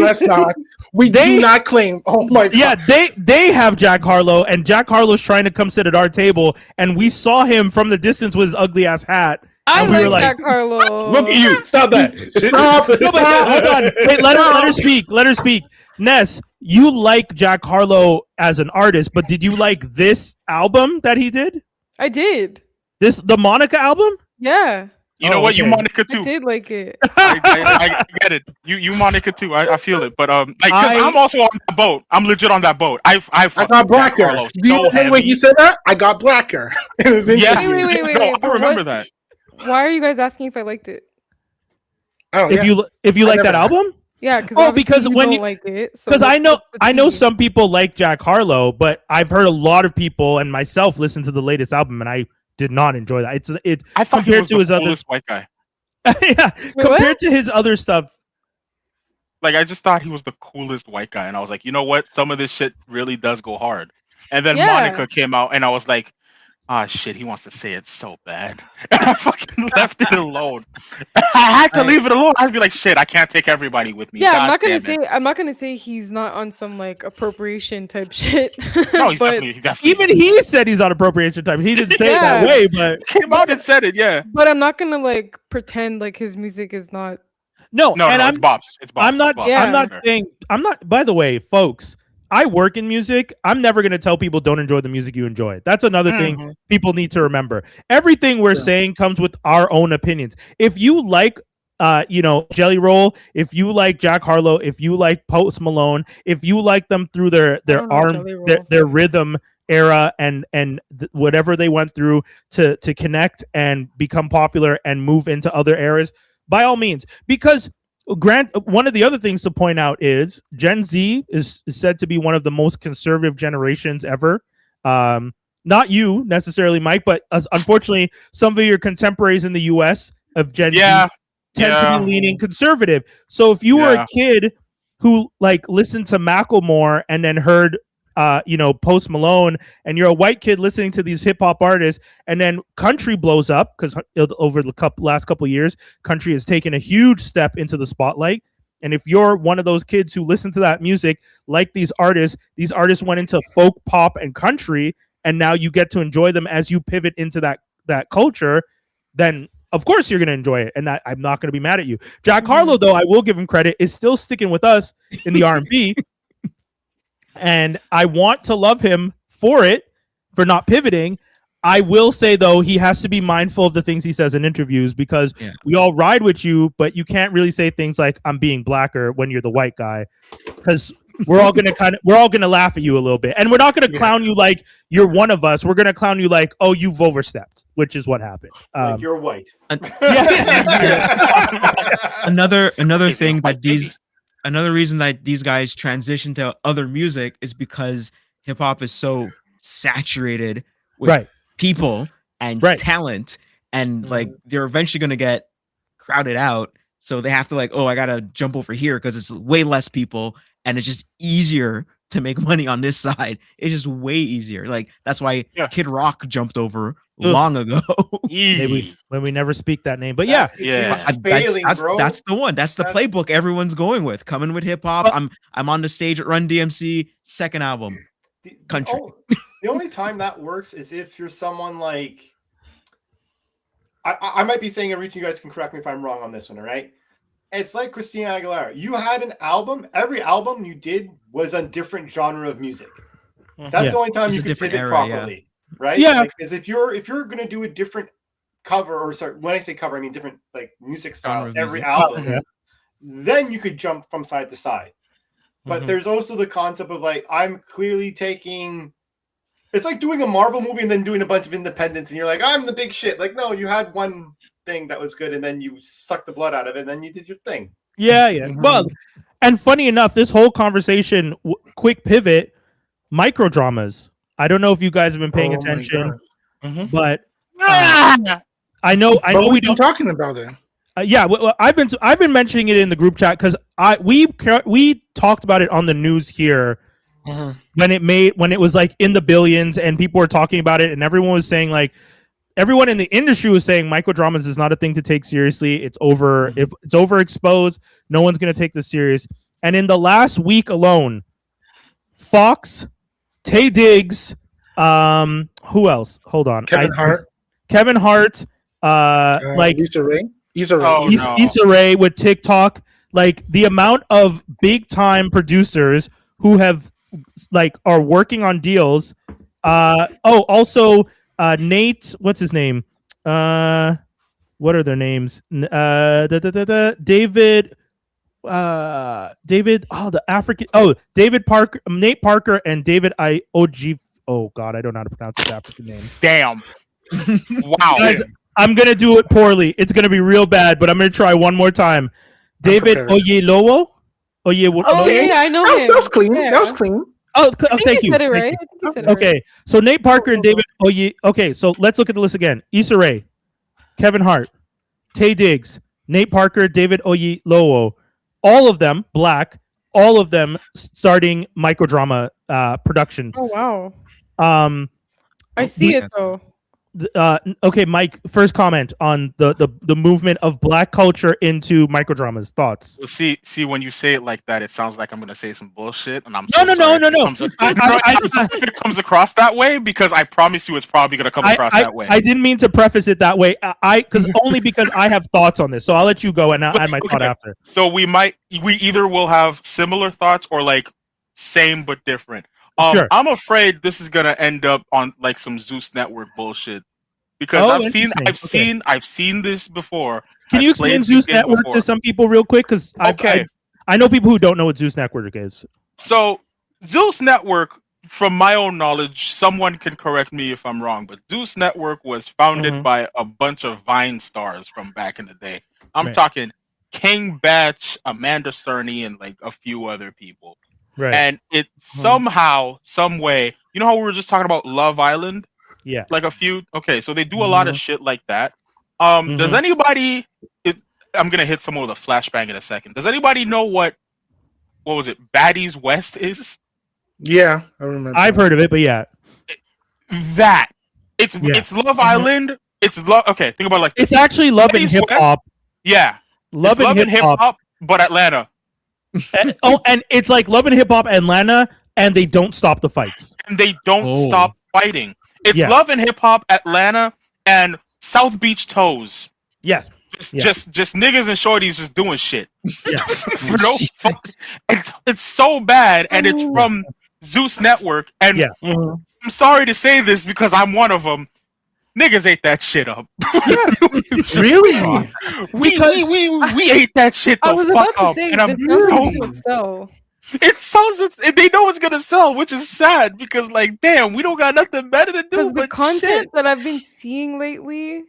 Let's not. We do not claim. Oh my god! Yeah, they have Jack Harlow, and Jack Harlow's trying to come sit at our table, and we saw him from the distance with his ugly ass hat. I like Jack Harlow. Look at you! Stop that! Stop! No, but hold on. Wait, let her speak. Let her speak. Ness, you like Jack Harlow as an artist, but did you like this album that he did? I did. The Monica album? Yeah. You know what? You Monica too. I did like it. I get it. You Monica too. I feel it. But because I'm also on the boat. I'm legit on that boat. I got blacker. Do you know when you said that? I got blacker. It was yeah. Wait. I remember that. Why are you guys asking if I liked it? Oh, if you like that album? Yeah, because when you like it, because I know some people like Jack Harlow, but I've heard a lot of people and myself listen to the latest album, and I did not enjoy that. I thought compared he was to his other white guy. Yeah, compared to his other stuff. Like I just thought he was the coolest white guy, and I was like, you know what? Some of this shit really does go hard. And then Monica came out, and I was like, ah, shit, he wants to say it so bad. And I fucking left it alone. I had to leave it alone. I'd be like, shit, I can't take everybody with me. Yeah, I'm not gonna say he's not on some like appropriation type shit. No, he's definitely. Even he said he's on appropriation type. He didn't say it that way, but came out and said it, yeah. But I'm not gonna like pretend like his music is not. No, it's bops. It's bops. I'm not saying. I'm not. By the way, folks, I work in music. I'm never going to tell people don't enjoy the music you enjoy. That's another thing people need to remember. Everything we're saying comes with our own opinions. If you like, Jelly Roll, if you like Jack Harlow, if you like Post Malone, if you like them through their rhythm era and whatever they went through to connect and become popular and move into other eras, by all means, because one of the other things to point out is Gen Z is said to be one of the most conservative generations ever. Not you necessarily, Mike, but unfortunately, some of your contemporaries in the U.S. of Gen Z tend to be leaning conservative. So if you were a kid who like listened to Macklemore and then heard Post Malone, and you're a white kid listening to these hip hop artists, and then country blows up because over the last couple of years, country has taken a huge step into the spotlight. And if you're one of those kids who listen to that music, like these artists went into folk, pop, and country, and now you get to enjoy them as you pivot into that culture, then of course you're going to enjoy it. And I'm not going to be mad at you. Jack Harlow, though, I will give him credit, is still sticking with us in the R&B. And I want to love him for not pivoting. I will say though, he has to be mindful of the things he says in interviews because we all ride with you, but you can't really say things like "I'm being blacker" when you're the white guy, because we're all gonna laugh at you a little bit, and we're not gonna clown you like you're one of us. We're gonna clown you like, oh, you've overstepped, which is what happened. Like you're white. Another thing that another reason that these guys transition to other music is because hip hop is so saturated with people and talent, and like they're eventually going to get crowded out, so they have to like, oh, I gotta jump over here because it's way less people and it's just easier to make money on this side. It's just way easier. Like that's why Kid Rock jumped over long ago. when we never speak that name, but that's the one. That's the playbook everyone's going with. Coming with hip hop. I'm on the stage at Run DMC second album. Country. The only time that works is if you're someone like I might be saying it, reaching, you guys can correct me if I'm wrong on this one, all right? It's like Christina Aguilera. You had an album, every album you did was a different genre of music. That's the only time you could pivot properly, right? Yeah. Because if you're gonna do a different cover, or sorry, when I say cover, I mean different like music style every album, then you could jump from side to side. But there's also the concept of like, I'm clearly taking. It's like doing a Marvel movie and then doing a bunch of independents, and you're like, I'm the big shit. Like, no, you had one thing that was good, and then you sucked the blood out of it, and then you did your thing. Yeah. Well, and funny enough, this whole conversation, quick pivot, micro dramas. I don't know if you guys have been paying attention, but I know we don't talking about it. Well, I've been mentioning it in the group chat because we talked about it on the news here. When it was like in the billions and people were talking about it and everyone was saying like everyone in the industry was saying microdramas is not a thing to take seriously. It's over. If it's overexposed, no one's going to take this serious. And in the last week Fox, Tay Diggs, who else? Hold on. Kevin Hart, like Issa Rae. Issa Rae with TikTok. Like the amount of big time producers who have like are working on deals. Also Nate, what's his name? What are their names? David. The African. David Parker, Nate Parker, and David Ioji. Oh God, I don't know how to pronounce his African name. Damn. Wow. Guys, I'm gonna do it poorly. It's gonna be real bad, but I'm gonna try one more time. David Oyelowo. Oh yeah, I know him. That was clean. Yeah. That was clean. Thank you. Said it right. I think you said it Okay, right. so Nate Parker and David Oye. Okay, so let's look at the list again. Issa Rae, Kevin Hart, Tay Diggs, Nate Parker, David Oyelowo. All of them black. All of them starting microdrama productions. Oh wow. I see it though. Okay, Mike. First comment on the movement of black culture into microdramas. Thoughts? Well, see, when you say it like that, it sounds like I'm gonna say some bullshit, and I'm no. If it comes across that way, because I promise you, it's probably gonna come across that way. I didn't mean to preface it that way. Only because I have thoughts on this. So I'll let you go and I'll add my thought after. So we either will have similar thoughts or like same but different. Sure. I'm afraid this is gonna end up on like some Zeus Network bullshit because I've seen this before. Can you explain Zeus Network to some people real quick? Because I know people who don't know what Zeus Network is. So Zeus Network, from my own knowledge, someone can correct me if I'm wrong, but Zeus Network was founded by a bunch of Vine stars from back in the day. I'm talking King Batch, Amanda Cerny, and like a few other people. Right. And it somehow, some way, you know how we were just talking about Love Island? Yeah. Like a few. Okay, so they do a lot of shit like that. Does anybody? I'm gonna hit someone with a flashbang in a second. Does anybody know what was it? Baddies West is? Yeah, I remember. I've heard of it, but yeah. It's Love Island. It's love. Okay, think about it like this. It's actually Love and Hip Hop. Yeah, Love and Hip Hop, but Atlanta. And it's like Love and Hip Hop Atlanta, and they don't stop the fights. And they don't stop fighting. It's Love and Hip Hop Atlanta and South Beach Toes. Yeah. Just niggas and shorties just doing shit. Yeah. For no fucks. It's so bad, and it's from Zeus Network. And I'm sorry to say this because I'm one of them. Niggas ate that shit up. Really? we ate that shit the I was fuck about to up. say And I'm this sounds like so it would sell. it sells it. They know it's gonna sell, which is sad because, like, damn, we don't got nothing better to do. Because the But content shit. that I've been seeing lately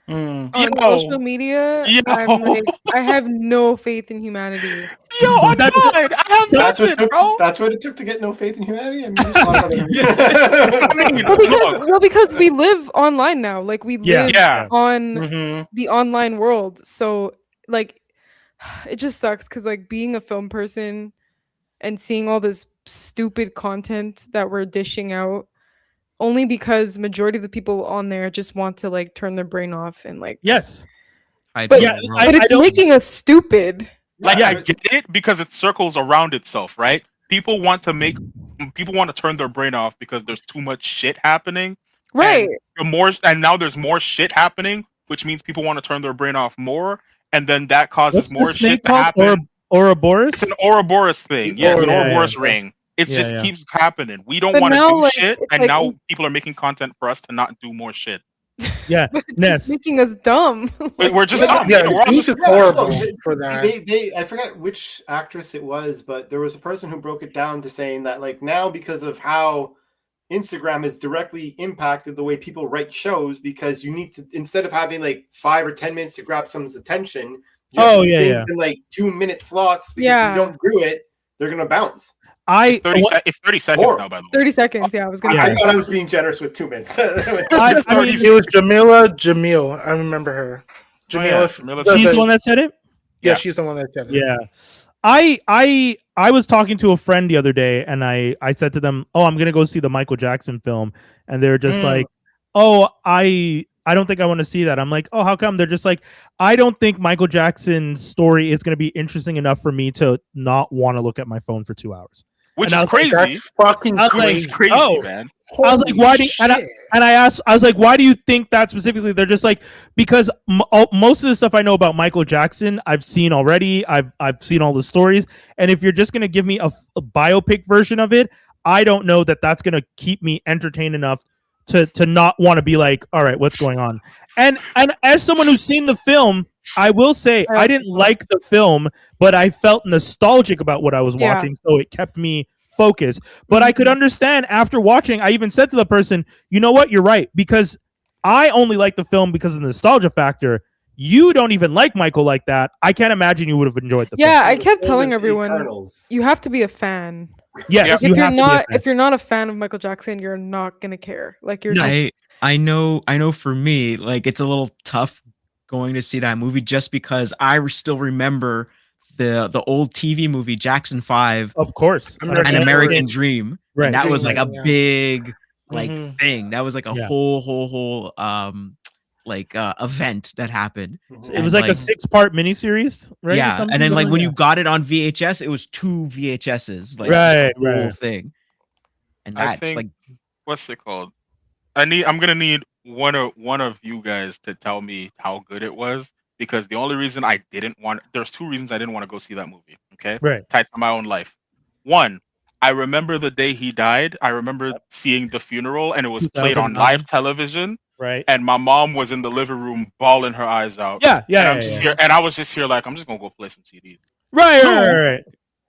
Mm. on Yo. social media, Yo. I'm like, I have no faith in humanity. Yo, I'm That's- fine. I have That's what, nothing, bro. that's what it took to get no faith in humanity. I mean, there's a lot of other- I mean, look, Because we live online now. Like we Yeah. live yeah. on Mhm. the online world. So like it just sucks because like being a film person and seeing all this stupid content that we're dishing out only because majority of the people on there just want to like turn their brain off and like Yes. But Yeah, but it's don't- making us stupid. Like, Yeah, I get it because it circles around itself, right? People want to turn their brain off because there's too much shit happening. Right. And now there's more shit happening, which means people want to turn their brain off more, and then that causes What's more this thing shit to called? happen. Ouroboros? It's an Ouroboros thing. Yeah, it's an Yeah, Ouroboros yeah. ring. It Yeah, just yeah. keeps happening. We don't But want to now, do like, shit, it's and like- now people are making content for us to not do more shit. Yeah. But it's Ness. just making us dumb. We're just Yeah, dumb. Yeah, We're all this just is horrible no, for that. I forgot which actress it was, but there was a person who broke it down to saying that like now because of how Instagram has directly impacted the way people write shows, because you need to, instead of having like 5 or 10 minutes to grab someone's attention, you have to do things in like 2-minute slots, because if you don't do it, they're gonna bounce. It's 30 seconds Or- now, by the way. 30 seconds. Yeah, I was gonna Yeah. I say. thought I was being generous with 2 minutes. I mean, It was Jamil. I remember her. yeah, Jamila. she's the one that said it? Yeah, Yeah. she's the one that said it. Yeah. I was talking to a friend the other day and I said to them, "Oh, I'm going to go see the Michael Jackson film." And they're just like, "Oh, I don't think I want to see that." I'm like, "Oh, how come?" They're just like, "I don't think Michael Jackson's story is going to be interesting enough for me to not want to look at my phone for 2 hours." Which And I is was like, crazy. That's fucking I was Which like, crazy. is crazy, oh. man. I was like, Holy why do you, shit. and I asked, I was like, why do you think that specifically? They're just like, because most of the stuff I know about Michael Jackson, I've seen already. I've seen all the stories. And if you're just going to give me a biopic version of it, I don't know that that's going to keep me entertained enough to not want to be like, all right, what's going on? And as someone who's seen the film, I will say I didn't like the film, but I felt nostalgic about what I was watching. So it kept me focused. But I could understand after watching, I even said to the person, you know what, you're right, because I only like the film because of the nostalgia factor. You don't even like Michael like that. I can't imagine you would have enjoyed the film. I kept telling everyone you have to be a fan. Yes, Like, you have to be a fan. if you're not a fan of Michael Jackson, you're not gonna care. Like you're just, I know for me, like, it's a little tough going to see that movie just because I still remember the old TV movie Jackson 5, of course, An American Dream. Right. And that was like a Yeah. big Mhm. thing. That was like a Yeah. whole event that happened. It was like a 6-part miniseries, right? Yeah, and then like when you got it on VHS, it was 2 VHSs, like Right, just the whole right. thing. And I that, think like, what's it called? I'm gonna need one of you guys to tell me how good it was, because the only reason I didn't want, there's 2 reasons I didn't want to go see that movie. Okay, Right. tied to my own life. One, I remember the day he died. I remember seeing the funeral, and it was played on 2009. live television. Right. And my mom was in the living room bawling her eyes out. Yeah, yeah, And I'm yeah, just yeah. here, and I was just here like, I'm just gonna go play some CDs. Right, Two, right.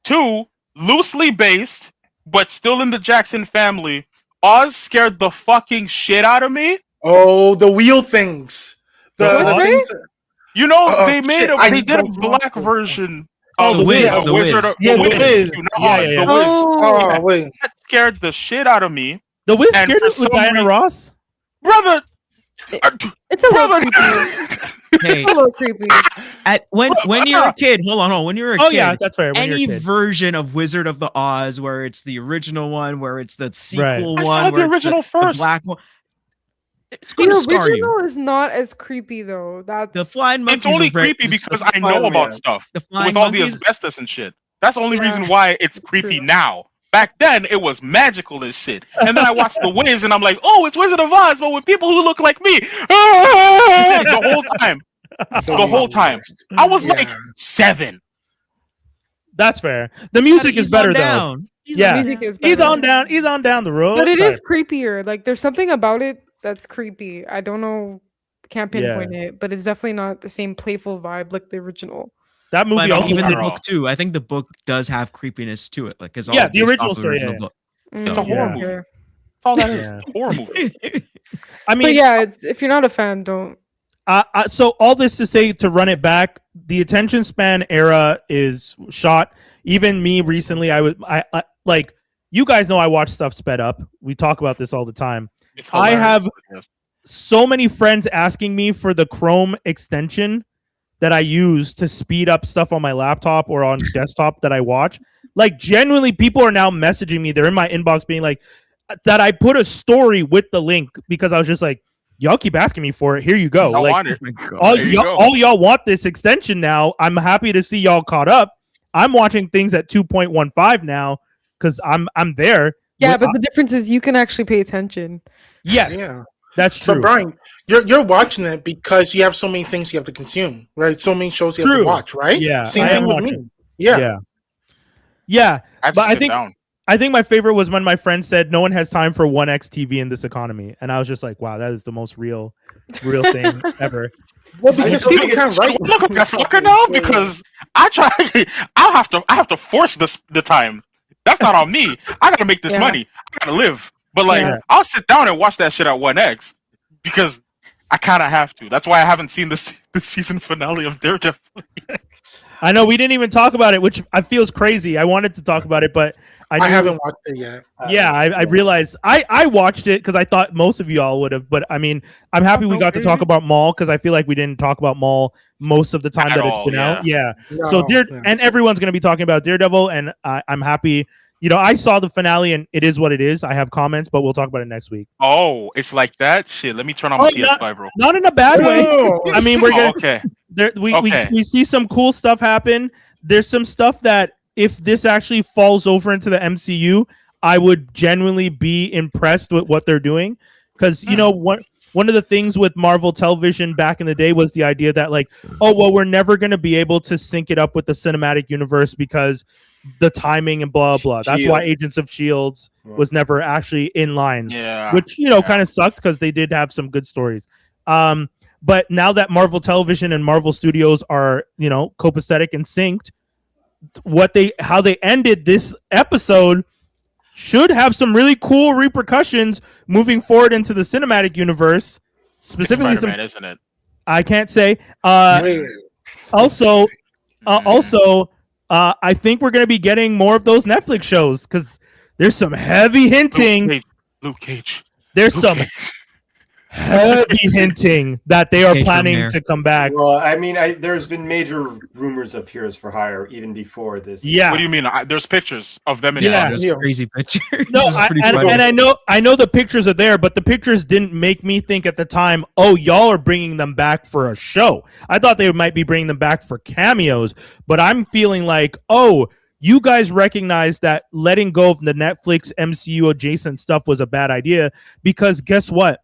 2, loosely based, but still in the Jackson family. Oz scared the fucking shit out of me. Oh, the wheel things. The What? things. That, You know, Oh, they made shit, they did a don't black know. version Oh, of The Wiz, of The Wizard Wiz. of Yeah, The Wiz. Not Yeah, Oz, yeah, The yeah. Wiz. Oh, wait. That scared the shit out of me. The Wiz And scared for us with some Diana reason- Ross. Brother, it's a little brother. creepy. hey, It's a little creepy. when you're a kid, hold on, when you're a Oh kid, yeah, that's right. When any you're a kid. version of Wizard of the Oz, where it's the original one, where it's the sequel Right. one, I saw the where it's original the first. black one, it's The going to scar you. original is not as creepy though. The That's flying monkeys. It's only are very- creepy because I flying know about man. stuff the flying with all the monkeys. asbestos and shit. That's the only Yeah. reason why it's creepy True. now. Back then, it was magical and shit. And then I watched The Wiz, and I'm like, oh, it's Wizard of Oz, but with people who look like me. The whole time. The whole time. I was like Yeah. 7. That's fair. The music is Ease better on though. down. Yeah. music is He's better. on down. He's on down the road. But it Sorry. is creepier. Like there's something about it that's creepy. I don't know, can't pinpoint it, but it's definitely not the same playful vibe like the original. That movie But also even I the don't book know. too. I think the book does have creepiness to it. Like it's all Yeah, the based original off the story, original yeah. book. It's a horror movie. Okay. That's all that is. Yeah. It's a horror movie. I But mean, yeah, it's if you're not a fan, don't. so all this to say, to run it back, the attention span era is shot. Even me recently, I like, you guys know I watch stuff sped up. We talk about this all the time. It's I hilarious. have so many friends asking me for the Chrome extension that I use to speed up stuff on my laptop or on desktop that I watch. Like, genuinely, people are now messaging me. They're in my inbox being like, that I put a story with the link, because I was just like, y'all keep asking me for it. Here you go. I Like, want it. all There you go. y'all want this extension now. I'm happy to see y'all caught up. I'm watching things at 2.15 now because I'm there. Yeah, but the difference is you can actually pay attention. Yes, Yeah. that's So true. Brian, you're watching it because you have so many things you have to consume, right? So many shows you have True. to watch, right? Yeah, Same I thing am with watching. me. Yeah. Yeah. I have But to I sit think- down. I think my favorite was when my friend said no one has time for 1x TV in this economy, and I was just like, wow, that is the most real thing ever. Well, I because still people think it's- can't write. Look like a sucker now because I have to force the time. That's not on me. I gotta make this Yeah. money. I gotta live. But like, Yeah. I'll sit down and watch that shit at 1x because I kind of have to. That's why I haven't seen the season finale of Daredevil. I know we didn't even talk about it, which I feels crazy. I wanted to talk about it, but I knew- haven't watched it yet. Yeah, I realized I watched it because I thought most of y'all would have, but I mean, I'm happy we got to talk about Maul because I feel like we didn't talk about Maul most of the time At that it's all, been out. Yeah, so No, yeah. and everyone's gonna be talking about Daredevil, and I'm happy. You know, I saw the finale, and it is what it is. I have comments, but we'll talk about it next week. Oh, it's like that shit. Let me turn on my Oh, PS5, bro. Not in a bad way. No. I mean, we're Oh, gonna okay. we see some cool stuff happen. There's some stuff that if this actually falls over into the MCU, I would genuinely be impressed with what they're doing. Because you know one of the things with Marvel Television back in the day was the idea that like, oh well, we're never going to be able to sync it up with the cinematic universe because the timing and blah blah. That's why Agents of Shields was never actually in line. Yeah. Which kind of sucked because they did have some good stories. But now that Marvel Television and Marvel Studios are, copacetic and synced, how they ended this episode should have some really cool repercussions moving forward into the cinematic universe. Specifically, Spider-Man, isn't it? I can't say. Wait. Also, I think we're going to be getting more of those Netflix shows because there's some heavy hinting. Luke Cage. There's Luke some Cage. heavy hinting that they are Cage from planning there. to come back. Well, I mean, there's been major rumors of Heroes for Hire even before this. Yeah. What do you mean? There's pictures of them in Yeah. There's Yeah. crazy pictures. No, It's pretty and funny. I know the pictures are there, but the pictures didn't make me think at the time, oh, y'all are bringing them back for a show. I thought they might be bringing them back for cameos, but I'm feeling like, oh, you guys recognize that letting go of the Netflix MCU adjacent stuff was a bad idea because guess what?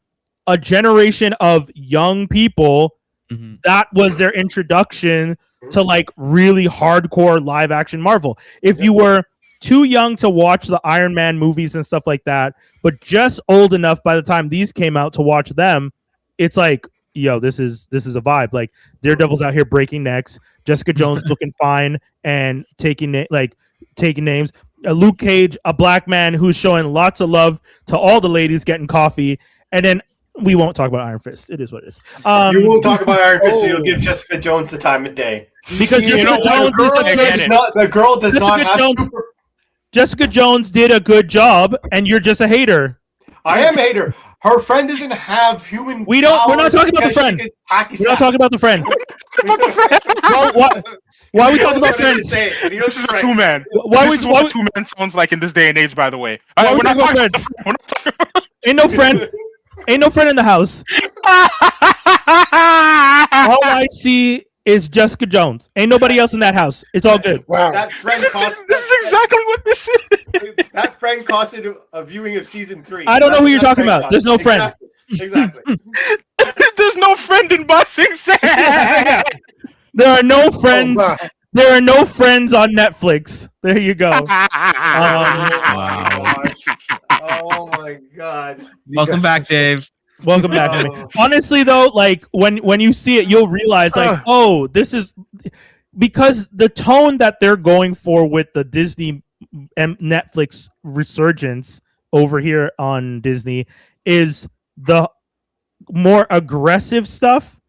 A generation of young people, Mhm. that was their introduction to like really hardcore live action Marvel. If you were too young to watch the Iron Man movies and stuff like that, but just old enough by the time these came out to watch them, it's like, yo, this is a vibe. Like Daredevil's out here breaking necks, Jessica Jones looking fine and taking names. Luke Cage, a black man who's showing lots of love to all the ladies getting coffee, and then we won't talk about Iron Fist. It is what it is. You won't talk about Iron Fist, but you'll give Jessica Jones the time of day. Because You know Jessica what? Jones The girl does Jessica not have Jones- super. Jessica Jones did a good job, and you're just a hater. I am a hater. Her friend doesn't have human. We're not powers talking about the because she friend. gets hacky We're not sack. talking about the friend. Why are we talking about friends? This is a two-man. Why This would is what a two-man sounds like in this day and age, by the way. Why We're we not talking talking about about the friend. We're not talking about Ain't no friend. Ain't no friend in the house. All I see is Jessica Jones. Ain't nobody else in that house. It's all good. Wow. That friend cost. This is exactly what this is. That friend costed a viewing of season 3. I don't know That's who what you're that talking about. cost. There's no friend. Exactly. There's no friend in Boxing Sam. There are no friends. wow. There are no friends on Netflix. There you go. Oh my god. Welcome back, Dave. Welcome back. Emmy. Honestly, though, like when you see it, you'll realize, like, oh, this is because the tone that they're going for with the Disney and Netflix resurgence over here on Disney is the more aggressive stuff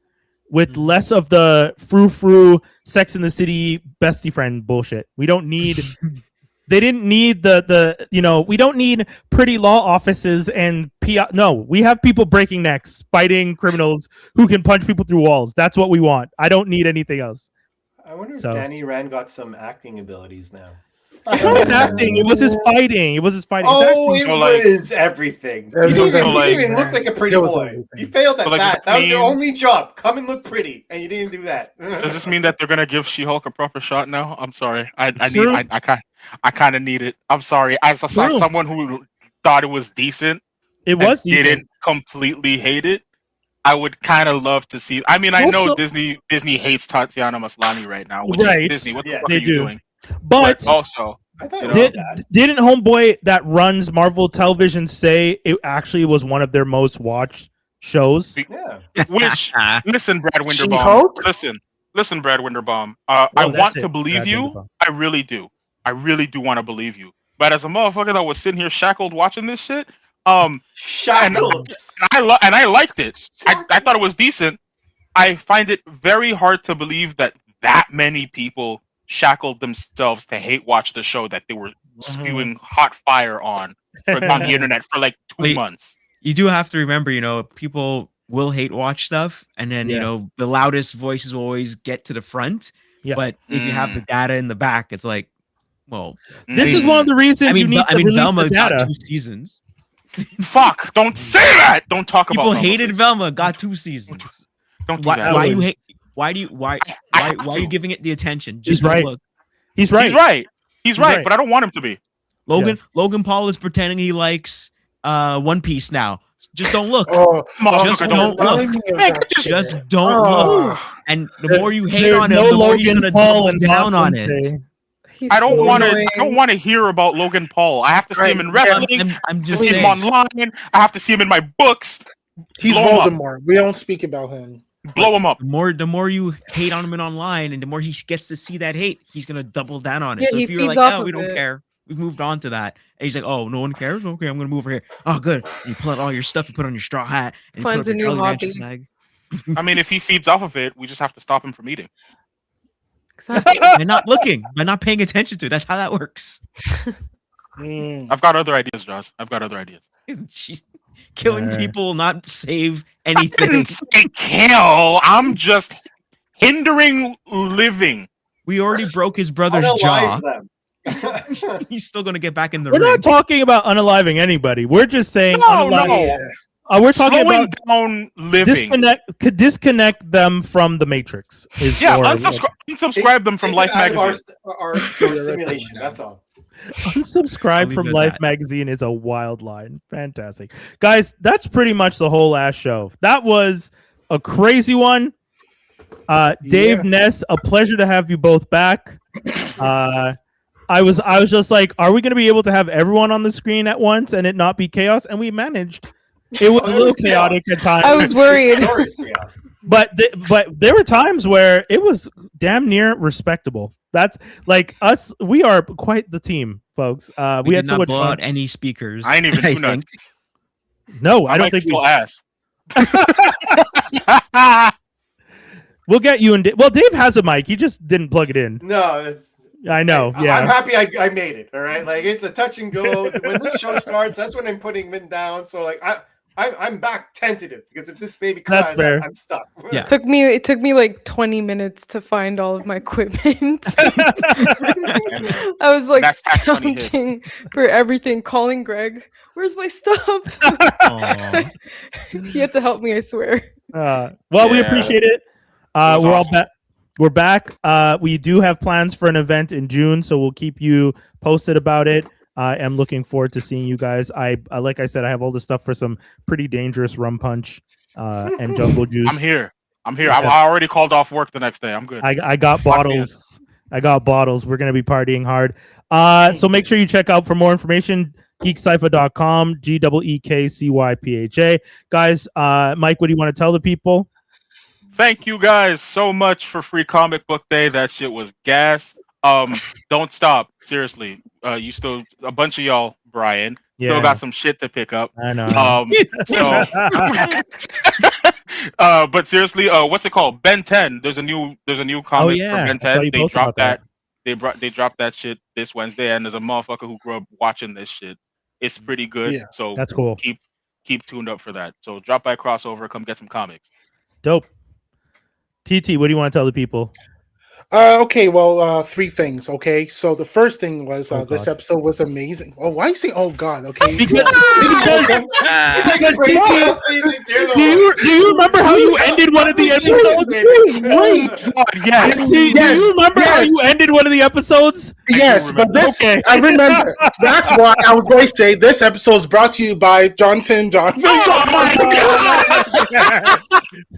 with less of the frou-frou Sex in the City bestie friend bullshit. We don't need they didn't need the we don't need pretty law offices and no, we have people breaking necks, fighting criminals who can punch people through walls. That's what we want. I don't need anything else. I wonder if Danny Rand got some acting abilities now. It's not his acting. It was his fighting. It was his fighting. Oh, it was everything. He didn't even look like a pretty boy. You failed at that. That was your only job. Come and look pretty, and you didn't do that. Does this mean that they're gonna give She-Hulk a proper shot now? I'm sorry. I kind of need it. I'm sorry. As someone who thought it was decent, didn't completely hate it. I would kind of love to see. I mean, I know Disney hates Tatiana Maslany right now, which is Disney. What the fuck are you doing? But also, didn't Homeboy that runs Marvel Television say it actually was one of their most watched shows? Yeah. Which listen, Brad Winderbaum. Listen, Brad Winderbaum. I want to believe you. I really do. I really do want to believe you. But as a motherfucker that was sitting here shackled watching this shit, shackled, and I liked it. I thought it was decent. I find it very hard to believe that many people shackled themselves to hate watch the show that they were spewing hot fire on the internet for like 2 months. You do have to remember, people will hate watch stuff, and then the loudest voices will always get to the front. Yeah. But if you have the data in the back, it's like, well, this is one of the reasons you need to release Velma the data. got 2 seasons. Fuck! Don't say that. Don't talk about. People hated Velma. Got 2 seasons. Don't do that. Why you hate? Why are you giving it the attention? Just right. Look. He's right. He's right. But I don't want him to be. Logan Paul is pretending he likes One Piece now. Just don't look. Just don't look. Just don't look. And the more you hate on him, the more he's gonna double down on it. I don't want to hear about Logan Paul. I have to see him in wrestling. I'm just see saying. him online. I have to see him in my books. He's Voldemort. We don't speak about him. Blow him up. The more you hate on him online, and the more he gets to see that hate, he's gonna double down on it. Yeah, so he if you're like, feeds "Oh, off we of don't it. care," we've moved on to that, and he's like, "Oh, no one cares. Okay, I'm gonna move over here. Oh, good." And you pull out all your stuff, you put on your straw hat, and Finds you a put up new your Jolly Rancher hobby. flag. I mean, if he feeds off of it, we just have to stop him from eating. Exactly. By not looking, by not paying attention to it. That's how that works. I've got other ideas, Josh. I've got other ideas. Jeez. Killing people will not save I anything. didn't say kill. I'm just hindering living. We already broke his brother's jaw. He's still gonna get back in the We're ring. not talking about unaliving anybody. We're just saying we're talking slowing about down living. Disconnect them from the Matrix. Unsubscribe them from Life Magazine. Our simulation. That's all. Unsubscribe from Life Magazine is a wild line. Fantastic. Guys, that's pretty much the whole last show. That was a crazy one. Dave, Ness, a pleasure to have you both back. I was just like, are we going to be able to have everyone on the screen at once and it not be chaos? And we managed. It was a little chaotic at times. I was worried. But there were times where it was damn near respectable. That's like us. We are quite the team, folks. We had so much blow fun. out any speakers. I ain't even do nothing. No, I don't think we ass. We'll get you in. Well, Dave has a mic. He just didn't plug it in. No, it's. I know. Yeah, I'm happy I made it. All right, like it's a touch and go. When this show starts, that's when I'm putting men down. So like I'm back tentative because if this baby cries, I'm stuck. Yeah. It took me like 20 minutes to find all of my equipment. I was like scrounging for everything, calling Greg, "Where's my stuff?" He had to help me, I swear. We appreciate it. We're all back. We're back. We do have plans for an event in June, so we'll keep you posted about it. I am looking forward to seeing you guys. I like I said, I have all the stuff for some pretty dangerous rum punch and jungle juice. I'm here. I already called off work the next day. I'm good. I got bottles. We're gonna be partying hard. So make sure you check out for more information. geekcypher.com, GEEKCYPHA. Guys, Mike, what do you want to tell the people? Thank you guys so much for Free Comic Book Day. That shit was gas. Don't stop. Seriously. You still, a bunch of y'all, Brian, still got some shit to pick up. I know. But seriously, what's it called? Ben 10. There's a new comic for Ben 10. They dropped that. They dropped that shit this Wednesday, and there's a motherfucker who grew up watching this shit. It's pretty good. Yeah. So that's cool. Keep tuned up for that. So drop by Crossover, come get some comics. Dope. TT, what do you want to tell the people? Okay, well, three things. Okay, so the first thing was this episode was amazing. Oh, why you say "oh God"? Okay, because do you remember how you ended one of the episodes? Wait, yes. Do you remember how you ended one of the episodes? Yes, but this I remember. That's why I was going to say this episode is brought to you by Johnson Johnson. Oh my God!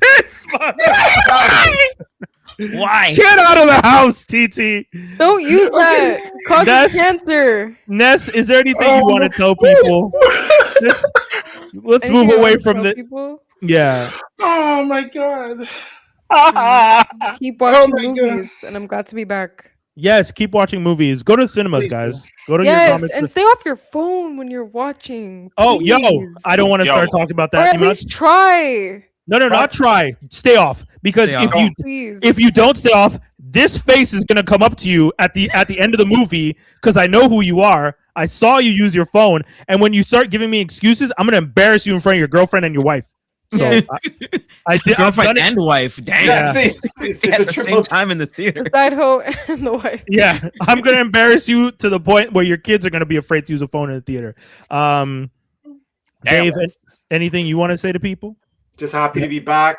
This Why? Get out of the house, TT. Don't use that. Causes cancer. Ness, is there anything you want to tell people? Let's move away from the people? Yeah. Oh my God. Keep watching movies, and I'm glad to be back. Yes, keep watching movies. Go to cinemas, guys. Go to your comics. And stay off your phone when you're watching. Oh, please. yo, I don't want to start talking about that. Or at least try. No, not try. Stay off. Because if you don't stay off, this face is gonna come up to you at the end of the movie because I know who you are. I saw you use your phone, and when you start giving me excuses, I'm gonna embarrass you in front of your girlfriend and your wife. So I did girlfriend and wife. Dang, it's at the same time in the theater. The side hoe and the wife. Yeah, I'm gonna embarrass you to the point where your kids are gonna be afraid to use a phone in the theater. Dave, anything you want to say to people? Just happy to be back.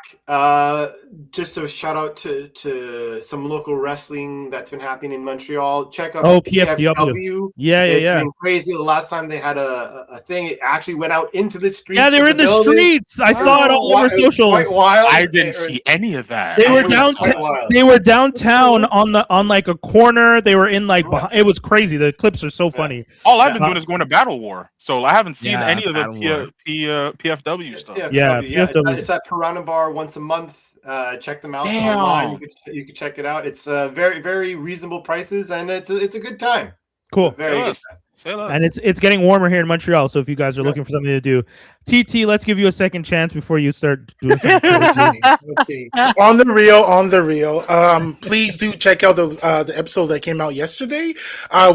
Just a shout out to some local wrestling that's been happening in Montreal. Check out PFW. It's been crazy. The last time they had a thing, it actually went out into the streets. Yeah, they were in the streets. I saw it all over socials. I didn't see any of that. They were downtown. They were downtown on like a corner. They were in like it was crazy. The clips are so funny. All I've been doing is going to Battle War, so I haven't seen any of the PFW stuff. PFW. It's at Piranha Bar once a month. Check them out online. You can check it out. It's very, very reasonable prices, and it's a good time. Cool. Very good time. And it's getting warmer here in Montreal. So if you guys are looking for something to do, TT, let's give you a second chance before you start doing something. Okay. On the real. Please do check out the episode that came out yesterday.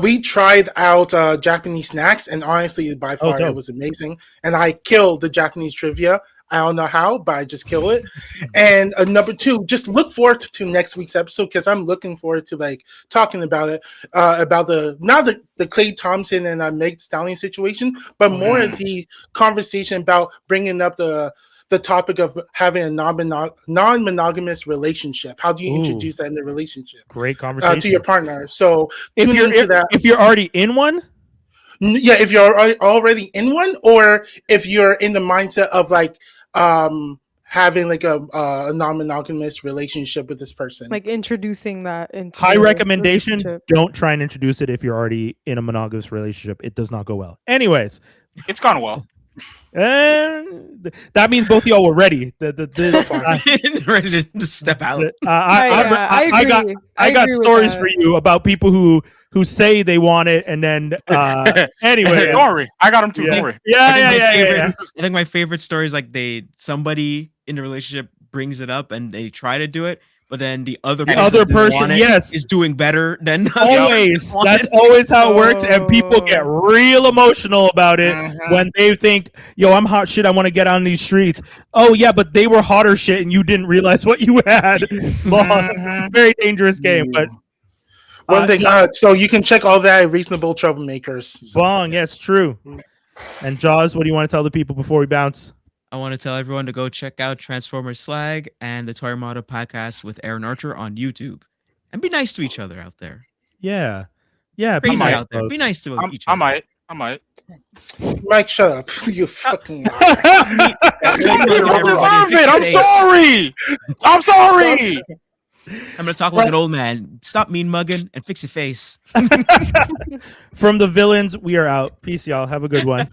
We tried out Japanese snacks, and honestly, by far, it was amazing. And I killed the Japanese trivia. I don't know how, but I just kill it. And number two, just look forward to next week's episode because I'm looking forward to like talking about it, about the Clay Thompson and Meg Stallion situation, but more of the conversation about bringing up the topic of having a non-monogamous relationship. How do you introduce that in the relationship? Great conversation to your partner. So if you're already in one. Yeah, if you're already in one, or if you're in the mindset of like having like a non-monogamous relationship with this person, like introducing that into high recommendation. Don't try and introduce it if you're already in a monogamous relationship. It does not go well. Anyways, it's gone well. That means both of y'all were ready. Ready to step out. I got stories for you about people who say they want it and then anyway. Don't worry, I got them too. Don't worry. I think my favorite story is like somebody in the relationship brings it up and they try to do it, but then the other person is doing better than always. That's always how it works, and people get real emotional about it when they think, "Yo, I'm hot shit. I want to get on these streets." Oh yeah, but they were hotter shit, and you didn't realize what you had. Very dangerous game, but. One thing, so you can check all that at Reasonable Troublemakers. Bong, yes, true. And Jaws, what do you want to tell the people before we bounce? I want to tell everyone to go check out Transformers Slag and the Toy Armada podcast with Aaron Archer on YouTube, and be nice to each other out there. Yeah, be nice out there. Be nice to each other. I might. Mike, shut up. You fucking. I deserve it. I'm sorry. I'm gonna talk like an old man. Stop mean mugging and fix your face. From the villains, we are out. Peace, y'all. Have a good one.